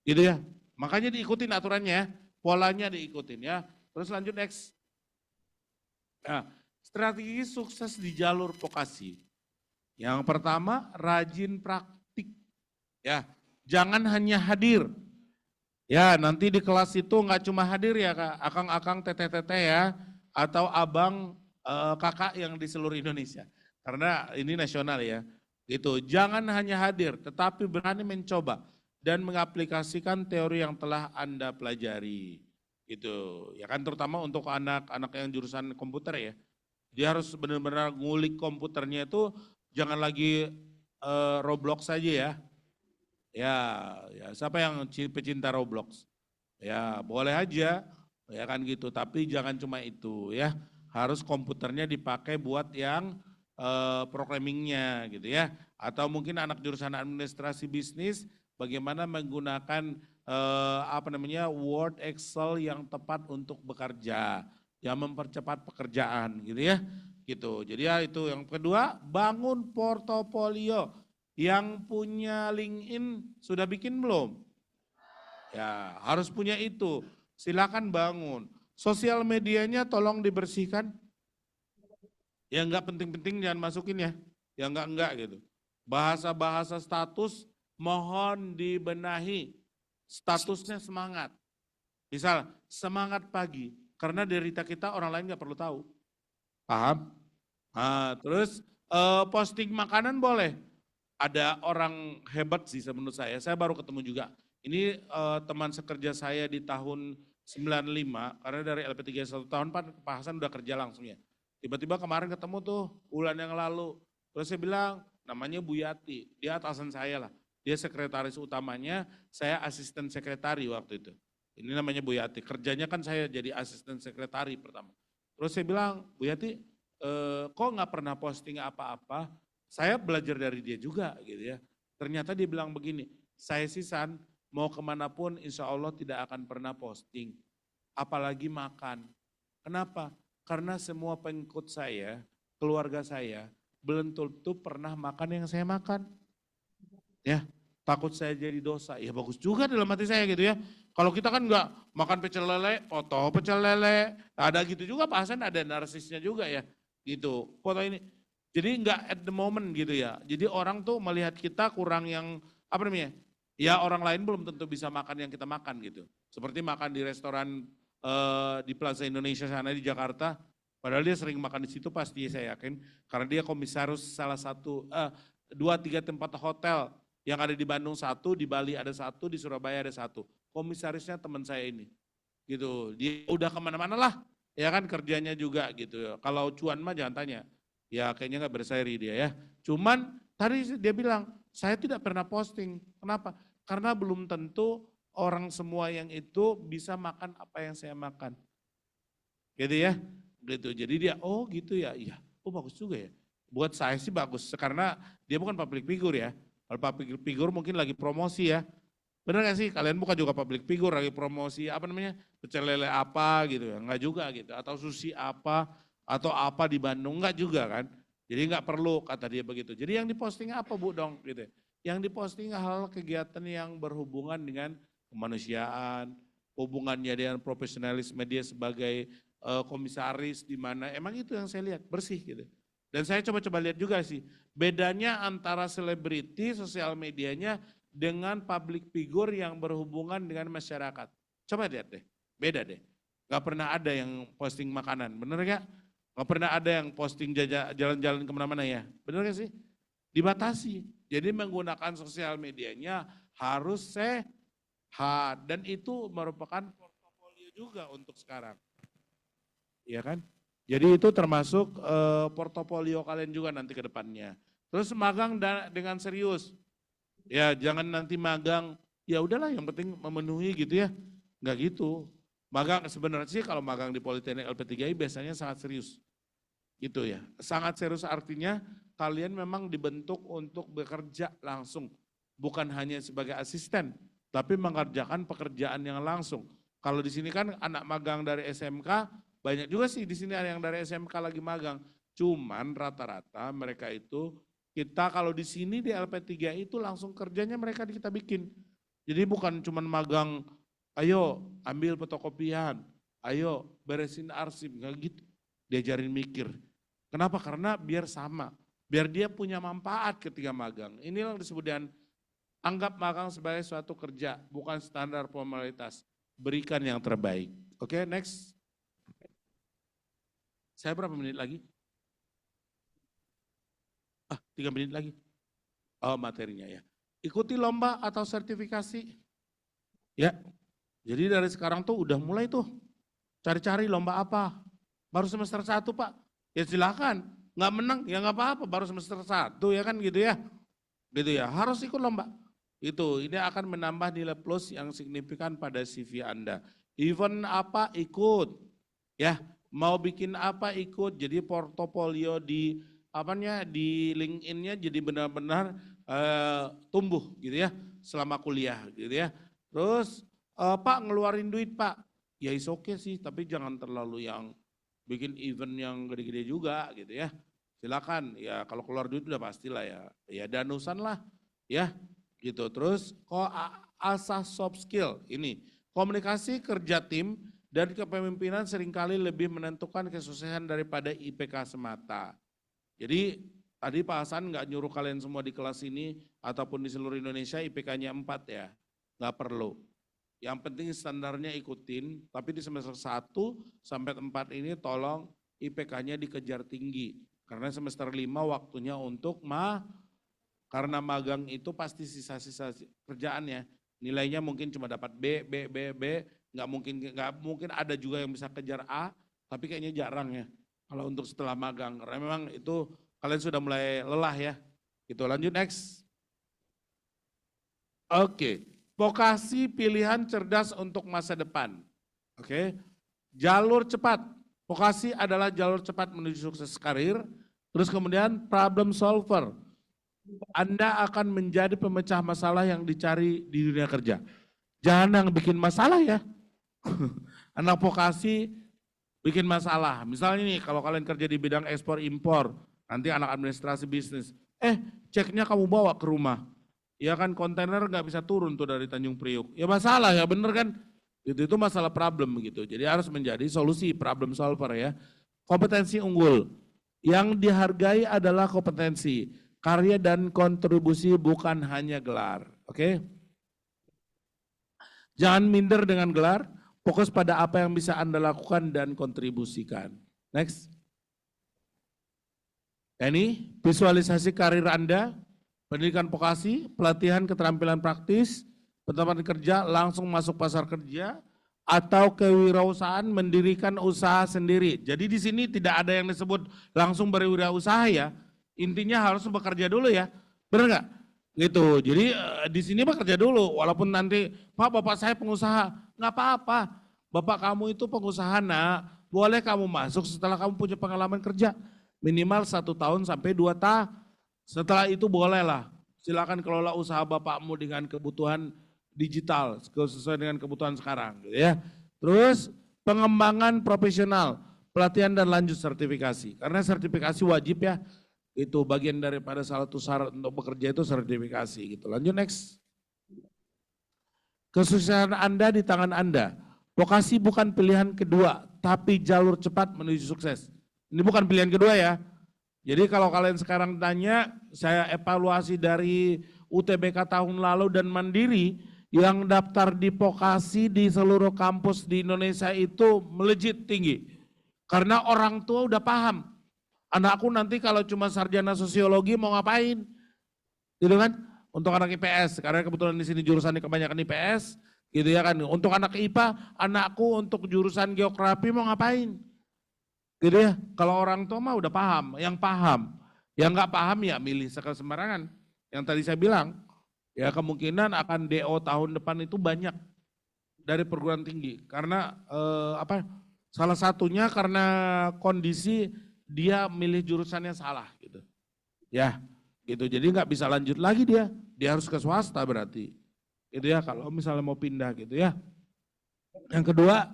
Gitu ya, makanya diikutin aturannya, polanya diikutin ya. Terus lanjut next. Nah, strategi sukses di jalur vokasi. Yang pertama, rajin praktik. Ya, jangan hanya hadir. Ya nanti di kelas itu nggak cuma hadir ya Kak, akang-akang teteh-teteh ya, atau abang kakak yang di seluruh Indonesia. Karena ini nasional ya, gitu. Jangan hanya hadir, tetapi berani mencoba dan mengaplikasikan teori yang telah Anda pelajari. Gitu, ya kan terutama untuk anak-anak yang jurusan komputer ya. Dia harus benar-benar ngulik komputernya itu, jangan lagi Roblox saja ya. Ya, siapa yang pecinta Roblox? Ya, boleh aja, ya kan gitu. Tapi jangan cuma itu ya. Harus komputernya dipakai buat yang programmingnya gitu ya. Atau mungkin anak jurusan administrasi bisnis, bagaimana menggunakan Word, Excel yang tepat untuk bekerja, yang mempercepat pekerjaan gitu ya. Gitu. Jadi ya itu yang kedua, bangun portofolio. Yang punya LinkedIn sudah bikin belum? Ya, harus punya itu. Silakan bangun. Sosial medianya tolong dibersihkan. Yang enggak penting-penting jangan masukin ya. Yang enggak gitu. Bahasa-bahasa status mohon dibenahi. Statusnya semangat. Misal semangat pagi. Karena derita kita orang lain enggak perlu tahu. Paham? Nah, terus posting makanan boleh. Ada orang hebat sih menurut saya baru ketemu juga. Ini teman sekerja saya di tahun 95, karena dari LP3 1 tahun Pak Hasan udah kerja langsung ya. Tiba-tiba kemarin ketemu tuh bulan yang lalu, terus saya bilang namanya Bu Yati, dia atasan saya lah. Dia sekretaris utamanya, saya asisten sekretari waktu itu. Ini namanya Bu Yati, kerjanya kan saya jadi asisten sekretari pertama. Terus saya bilang, Bu Yati kok nggak pernah posting apa-apa? Saya belajar dari dia juga gitu ya. Ternyata dia bilang begini, saya sih San, mau kemanapun insya Allah tidak akan pernah posting. Apalagi makan. Kenapa? Karena semua pengikut saya, keluarga saya, belum tentu pernah makan yang saya makan. Ya, takut saya jadi dosa. Ya bagus juga dalam hati saya gitu ya. Kalau kita kan enggak makan pecel lele, foto pecel lele. Ada gitu juga Pak Hasan, ada narsisnya juga ya. Gitu, foto ini. Jadi enggak at the moment gitu ya. Jadi orang tuh melihat kita kurang yang, apa namanya, ya orang lain belum tentu bisa makan yang kita makan gitu. Seperti makan di restoran di Plaza Indonesia sana di Jakarta. Padahal dia sering makan di situ pasti saya yakin. Karena dia komisaris salah satu, 2-3 tempat hotel yang ada di Bandung satu, di Bali ada satu, di Surabaya ada satu. Komisarisnya teman saya ini. Gitu, dia udah kemana-mana lah. Ya kan kerjanya juga gitu. Kalau cuan mah jangan tanya. Ya kayaknya nggak berseri dia ya. Cuman tadi dia bilang, saya tidak pernah posting. Kenapa? Karena belum tentu orang semua yang itu bisa makan apa yang saya makan. Gitu ya. Gitu. Jadi dia, oh gitu ya. Iya. Oh bagus juga ya. Buat saya sih bagus karena dia bukan public figure ya. Kalau public figure mungkin lagi promosi ya. Benar gak sih? Kalian bukan juga public figure lagi promosi apa namanya? Pecel lele apa gitu ya. Enggak juga gitu. Atau sushi apa atau apa di Bandung enggak juga kan. Jadi enggak perlu kata dia begitu. Jadi yang diposting apa Bu dong gitu. Yang diposting hal kegiatan yang berhubungan dengan kemanusiaan, hubungannya dengan profesionalisme dia sebagai komisaris di mana emang itu yang saya lihat bersih gitu. Dan saya coba-coba lihat juga sih bedanya antara selebriti sosial medianya dengan public figure yang berhubungan dengan masyarakat. Coba lihat deh, beda deh. Gak pernah ada yang posting makanan, bener gak? Gak pernah ada yang posting jalan-jalan kemana-mana ya, bener gak sih? Dibatasi, jadi menggunakan sosial medianya harus sehat dan itu merupakan portofolio juga untuk sekarang. Iya kan? Jadi itu termasuk portofolio kalian juga nanti ke depannya. Terus magang dengan serius. Ya jangan nanti magang, ya udahlah yang penting memenuhi gitu ya. Enggak gitu. Magang sebenarnya sih kalau magang di Politeknik LP3I biasanya sangat serius. Gitu ya. Sangat serius artinya kalian memang dibentuk untuk bekerja langsung. Bukan hanya sebagai asisten, tapi mengerjakan pekerjaan yang langsung. Kalau di sini kan anak magang dari SMK, banyak juga sih di sini ada yang dari SMK lagi magang. Cuman rata-rata mereka itu kita kalau di sini di LP3 itu langsung kerjanya mereka kita bikin. Jadi bukan cuma magang, ayo ambil fotokopian, ayo beresin arsip, enggak gitu. Diajarin mikir. Kenapa? Karena biar sama, biar dia punya manfaat ketika magang. Inilah yang disebut dengan anggap magang sebagai suatu kerja, bukan standar formalitas. Berikan yang terbaik. Oke, next. Saya berapa menit lagi? 3 menit lagi. Oh materinya ya. Ikuti lomba atau sertifikasi. Ya, jadi dari sekarang tuh udah mulai tuh. Cari-cari lomba apa. Baru semester 1 Pak. Ya silakan. Nggak menang ya nggak apa-apa. Baru semester 1 ya kan gitu ya. Gitu ya, harus ikut lomba. Itu, ini akan menambah nilai plus yang signifikan pada CV Anda. Event apa ikut. Ya, mau bikin apa ikut. Jadi portofolio di di LinkedIn-nya jadi benar-benar tumbuh gitu ya selama kuliah gitu ya. Terus Pak ngeluarin duit Pak, ya is oke sih tapi jangan terlalu yang bikin event yang gede-gede juga gitu ya. Silakan ya kalau keluar duit udah pastilah ya danusan lah ya gitu. Terus kok asah soft skill ini komunikasi kerja tim dan kepemimpinan seringkali lebih menentukan kesuksesan daripada IPK semata. Jadi tadi Pak Hasan nggak nyuruh kalian semua di kelas ini ataupun di seluruh Indonesia IPK-nya 4 ya, nggak perlu. Yang penting standarnya ikutin, tapi di semester 1 sampai 4 ini tolong IPK-nya dikejar tinggi. Karena semester 5 waktunya untuk karena magang itu pasti sisa-sisa kerjaannya. Nilainya mungkin cuma dapat B, nggak mungkin ada juga yang bisa kejar A, tapi kayaknya jarang ya. Kalau untuk setelah magang, karena memang itu kalian sudah mulai lelah ya. Gitu, lanjut next. Oke, vokasi pilihan cerdas untuk masa depan. Oke, jalur cepat. Vokasi adalah jalur cepat menuju sukses karir. Terus kemudian problem solver. Anda akan menjadi pemecah masalah yang dicari di dunia kerja. Jangan yang bikin masalah ya. Anak vokasi bikin masalah. Misalnya nih kalau kalian kerja di bidang ekspor impor, nanti anak administrasi bisnis, ceknya kamu bawa ke rumah. Ya kan kontainer nggak bisa turun tuh dari Tanjung Priuk. Ya masalah ya bener kan? Itu masalah problem gitu. Jadi harus menjadi solusi problem solver ya. Kompetensi unggul. Yang dihargai adalah kompetensi, karya dan kontribusi bukan hanya gelar. Oke? Jangan minder dengan gelar. Fokus pada apa yang bisa Anda lakukan dan kontribusikan. Next. Ini visualisasi karir Anda, pendidikan vokasi, pelatihan keterampilan praktis, penempatan kerja, langsung masuk pasar kerja, atau kewirausahaan mendirikan usaha sendiri. Jadi di sini tidak ada yang disebut langsung berwirausaha ya. Intinya harus bekerja dulu ya. Benar nggak? Gitu. Jadi di sini bekerja dulu. Walaupun nanti Pak bapak saya pengusaha, nggak apa-apa. Bapak kamu itu pengusaha nak, boleh kamu masuk setelah kamu punya pengalaman kerja minimal 1 tahun sampai 2 tahun. Setelah itu bolehlah. Silakan kelola usaha bapakmu dengan kebutuhan digital sesuai dengan kebutuhan sekarang gitu ya. Terus pengembangan profesional, pelatihan dan lanjut sertifikasi. Karena sertifikasi wajib ya. Itu bagian daripada salah satu syarat untuk bekerja itu sertifikasi gitu. Lanjut next. Kesuksesan Anda di tangan Anda. Vokasi bukan pilihan kedua, tapi jalur cepat menuju sukses. Ini bukan pilihan kedua ya. Jadi kalau kalian sekarang tanya, saya evaluasi dari UTBK tahun lalu dan Mandiri, yang daftar di vokasi di seluruh kampus di Indonesia itu melejit tinggi. Karena orang tua udah paham, anakku nanti kalau cuma sarjana sosiologi mau ngapain? Gitu kan? Untuk anak IPS, karena kebetulan di sini jurusannya kebanyakan IPS, gitu ya kan. Untuk anak IPA, anakku untuk jurusan geografi mau ngapain? Gitu ya, kalau orang tua mah udah paham, yang nggak paham ya milih sembarangan. Yang tadi saya bilang, ya kemungkinan akan DO tahun depan itu banyak dari perguruan tinggi. Karena salah satunya karena kondisi dia milih jurusannya salah gitu. Ya, gitu. Jadi nggak bisa lanjut lagi dia harus ke swasta berarti. Gitu ya, kalau misalnya mau pindah gitu ya. Yang kedua,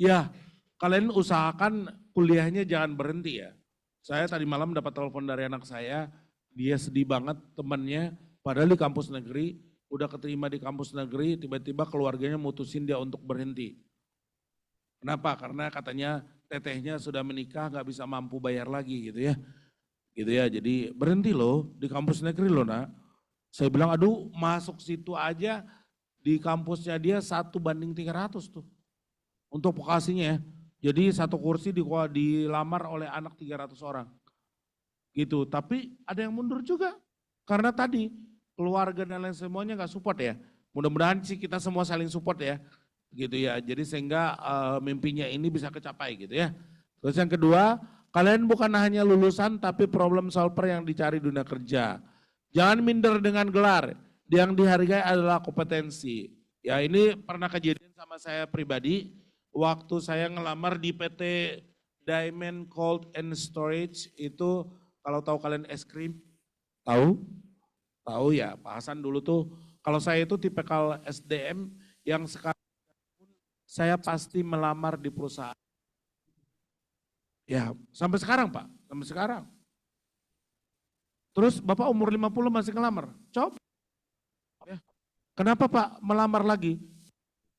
ya kalian usahakan kuliahnya jangan berhenti ya. Saya tadi malam dapat telepon dari anak saya, dia sedih banget temannya, padahal di kampus negeri, udah keterima di kampus negeri, tiba-tiba keluarganya mutusin dia untuk berhenti. Kenapa? Karena katanya tetehnya sudah menikah, nggak bisa mampu bayar lagi gitu ya. Gitu ya, jadi berhenti loh di kampus negeri loh nak. Saya bilang aduh masuk situ aja di kampusnya dia 1:300 tuh untuk vokasinya ya. Jadi satu kursi dilamar oleh anak 300 orang. Gitu, tapi ada yang mundur juga. Karena tadi keluarga dan lain semuanya gak support ya. Mudah-mudahan sih kita semua saling support ya. Gitu ya, jadi sehingga mimpinya ini bisa kecapai gitu ya. Terus yang kedua, kalian bukan hanya lulusan tapi problem solver yang dicari dunia kerja. Jangan minder dengan gelar, yang dihargai adalah kompetensi. Ya ini pernah kejadian sama saya pribadi. Waktu saya ngelamar di PT Diamond Cold and Storage itu, kalau tahu kalian es krim, tahu? Tahu ya, Pak Hasan dulu tuh, kalau saya itu tipikal SDM yang sekarang saya pasti melamar di perusahaan. Ya, sampai sekarang Pak, sampai sekarang. Terus Bapak umur 50 masih ngelamar, coba. Ya. Kenapa Pak melamar lagi?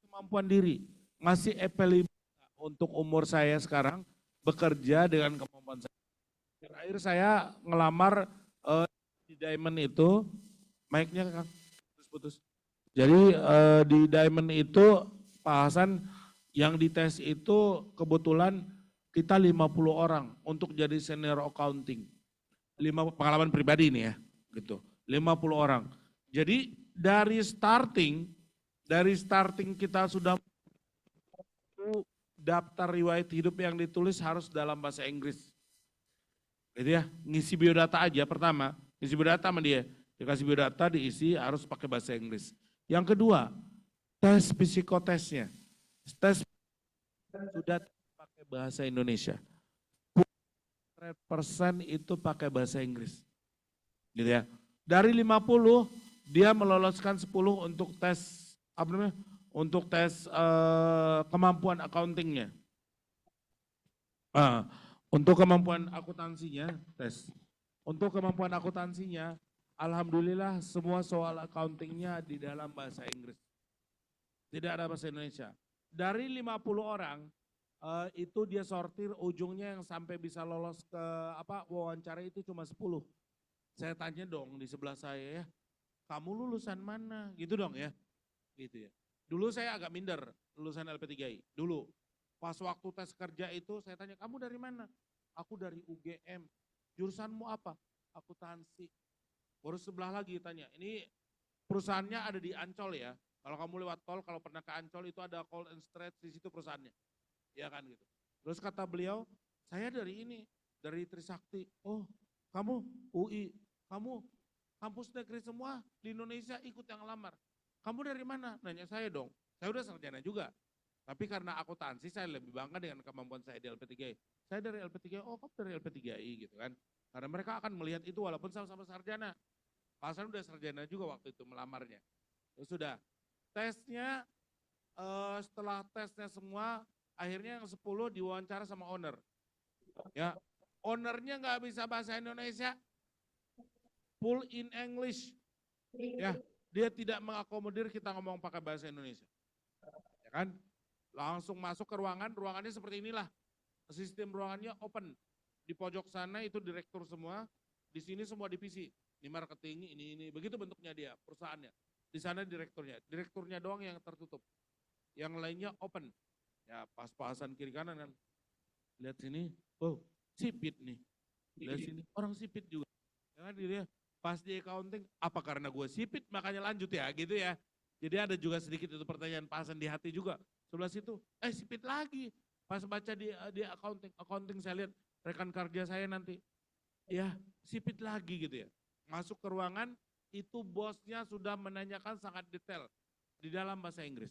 Kemampuan diri. Masih EP5 untuk umur saya sekarang bekerja dengan kemampuan saya. Terakhir saya ngelamar di Diamond itu, mic-nya kan putus-putus. Jadi di Diamond itu Pak Hasan yang dites itu kebetulan kita 50 orang untuk jadi senior accounting. 5 pengalaman pribadi ini ya, gitu. 50 orang. Jadi dari starting kita sudah daftar riwayat hidup yang ditulis harus dalam bahasa Inggris. Gitu ya, ngisi biodata aja pertama, ngisi biodata sama dia. Dikasih biodata diisi harus pakai bahasa Inggris. Yang kedua, tes psikotesnya. Tes sudah pakai bahasa Indonesia. 100% itu pakai bahasa Inggris. Gitu ya. Dari 50 dia meloloskan 10 untuk tes apa namanya? Untuk tes kemampuan accountingnya. Untuk kemampuan akuntansinya, tes. Untuk kemampuan akuntansinya, alhamdulillah semua soal accountingnya di dalam bahasa Inggris. Tidak ada bahasa Indonesia. Dari 50 orang, itu dia sortir ujungnya yang sampai bisa lolos ke wawancara itu cuma 10. Saya tanya dong di sebelah saya ya, kamu lulusan mana? Gitu dong ya. Gitu ya. Dulu saya agak minder lulusan LP3I, dulu. Pas waktu tes kerja itu saya tanya, kamu dari mana? Aku dari UGM, jurusanmu apa? Akuntansi. Baru sebelah lagi tanya, ini perusahaannya ada di Ancol ya. Kalau kamu lewat tol, kalau pernah ke Ancol itu ada Call and Stretch, di situ perusahaannya. Ya kan gitu. Terus kata beliau, saya dari ini, dari Trisakti. Oh, kamu UI, kamu kampus negeri semua di Indonesia ikut yang lamar. Kamu dari mana? Nanya saya dong. Saya udah sarjana juga. Tapi karena akuntansi saya lebih bangga dengan kemampuan saya di LP3I. Saya dari LP3I, oh kamu dari LP3I gitu kan. Karena mereka akan melihat itu walaupun sama-sama sarjana. Pak Hasan udah sarjana juga waktu itu melamarnya. Ya sudah, tesnya setelah tesnya semua, akhirnya yang 10 diwawancara sama owner. Ya, ownernya nggak bisa bahasa Indonesia, full in English. Ya, dia tidak mengakomodir kita ngomong pakai bahasa Indonesia. Ya kan? Langsung masuk ke ruangan, ruangannya seperti inilah. Sistem ruangannya open. Di pojok sana itu direktur semua, di sini semua divisi. Ini marketing, ini. Begitu bentuknya dia, perusahaannya. Di sana direkturnya. Direkturnya doang yang tertutup. Yang lainnya open. Ya pas-pasan kiri kanan kan. Lihat sini, oh sipit nih. Lihat sini, orang sipit juga. Ya kan dia pas di accounting, apa karena gue sipit makanya lanjut ya gitu ya. Jadi ada juga sedikit itu pertanyaan pasan di hati juga. Sebelah situ, sipit lagi. Pas baca di accounting saya lihat rekan kerja saya nanti. Ya sipit lagi gitu ya. Masuk ke ruangan, itu bosnya sudah menanyakan sangat detail di dalam bahasa Inggris.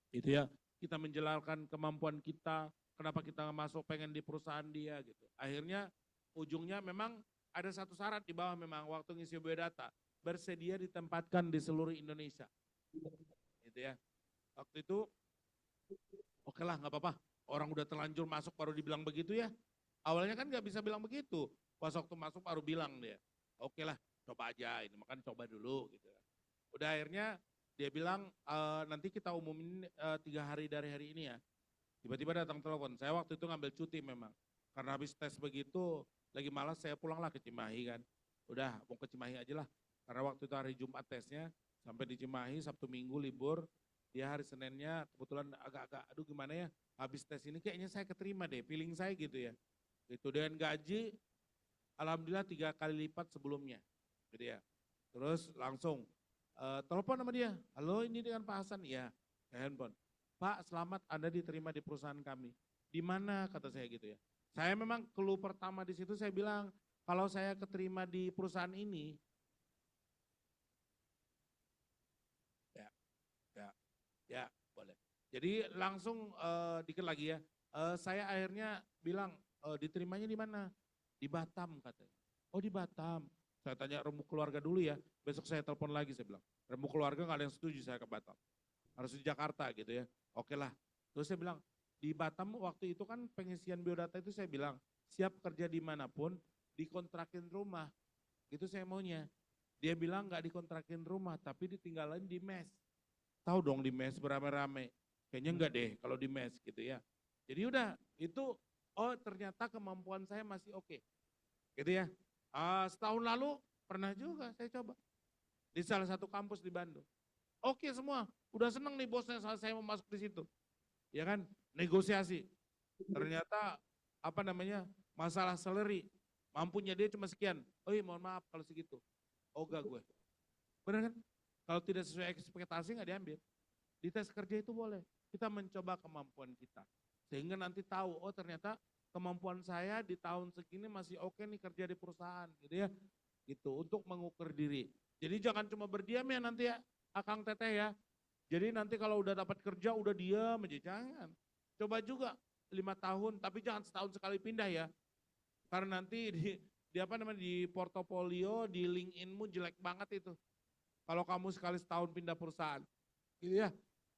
Itu ya, kita menjelaskan kemampuan kita, kenapa kita masuk pengen di perusahaan dia gitu. Akhirnya ujungnya memang ada satu syarat di bawah memang waktu ngisi biodata, bersedia ditempatkan di seluruh Indonesia. Gitu ya. Waktu itu oke lah nggak apa-apa, orang udah terlanjur masuk baru dibilang begitu ya. Awalnya kan nggak bisa bilang begitu, pas waktu masuk baru bilang dia. Oke lah, coba aja, ini makan coba dulu gitu. Udah akhirnya dia bilang nanti kita umumin 3 hari dari hari ini ya. Tiba-tiba datang telepon, saya waktu itu ngambil cuti memang. Karena habis tes begitu, lagi malas saya pulanglah ke Cimahi kan. Udah mau ke Cimahi aja lah. Karena waktu itu hari Jumat tesnya, sampai di Cimahi, Sabtu Minggu libur. Dia hari Seninnya kebetulan agak-agak, aduh gimana ya, habis tes ini kayaknya saya keterima deh, feeling saya gitu ya. Itu dengan gaji, alhamdulillah 3 kali lipat sebelumnya. Gitu ya. Terus langsung telepon sama dia, halo ini dengan Pak Hasan, iya, handphone. Pak selamat Anda diterima di perusahaan kami. Di mana kata saya gitu ya. Saya memang clue pertama di situ saya bilang, kalau saya keterima di perusahaan ini, ya boleh. Jadi langsung dikit lagi ya, saya akhirnya bilang diterimanya di mana? Di Batam katanya. Oh di Batam. Saya tanya rembuk keluarga dulu ya, besok saya telepon lagi saya bilang. Rembuk keluarga gak ada yang setuju saya ke Batam. Harus di Jakarta gitu ya. Oke lah. Terus saya bilang, di Batam waktu itu kan pengisian biodata itu saya bilang, siap kerja dimanapun, dikontrakin rumah. Gitu saya maunya. Dia bilang gak dikontrakin rumah, tapi ditinggalin di mes. Tahu dong di mes berame-rame. Kayaknya enggak deh kalau di mes gitu ya. Jadi udah, itu oh ternyata kemampuan saya masih oke. Gitu ya. Setahun lalu pernah juga saya coba. Di salah satu kampus di Bandung. Oke semua, udah seneng nih bosnya saat saya mau masuk di situ. Ya kan, negosiasi. Ternyata apa namanya, masalah salary. Mampunya dia cuma sekian. Oh iya mohon maaf kalau segitu. Ogah gue. Benar kan? Kalau tidak sesuai ekspektasi nggak diambil. Di tes kerja itu boleh. Kita mencoba kemampuan kita. Sehingga nanti tahu, oh ternyata kemampuan saya di tahun segini masih oke nih kerja di perusahaan gitu ya. Gitu, untuk mengukur diri. Jadi jangan cuma berdiam ya nanti ya, Akang Teteh ya. Jadi nanti kalau udah dapat kerja udah diam aja, jangan. Coba juga 5 tahun, tapi jangan setahun sekali pindah ya. Karena nanti di apa namanya di portofolio, di LinkedIn-mu jelek banget itu. Kalau kamu sekali setahun pindah perusahaan. Gitu ya.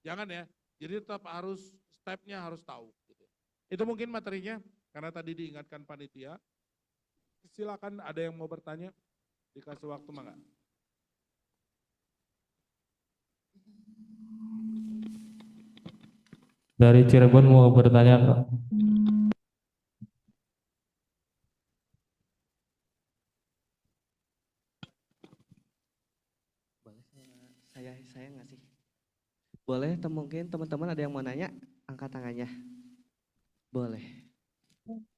Jangan ya. Jadi tetap harus stepnya harus tahu. Gitu. Itu mungkin materinya, karena tadi diingatkan panitia. Silakan ada yang mau bertanya, dikasih waktu mangga. Dari Cirebon mau bertanya Kak. Boleh saya nggak sih? Boleh mungkin teman-teman ada yang mau nanya? Angkat tangannya. Boleh.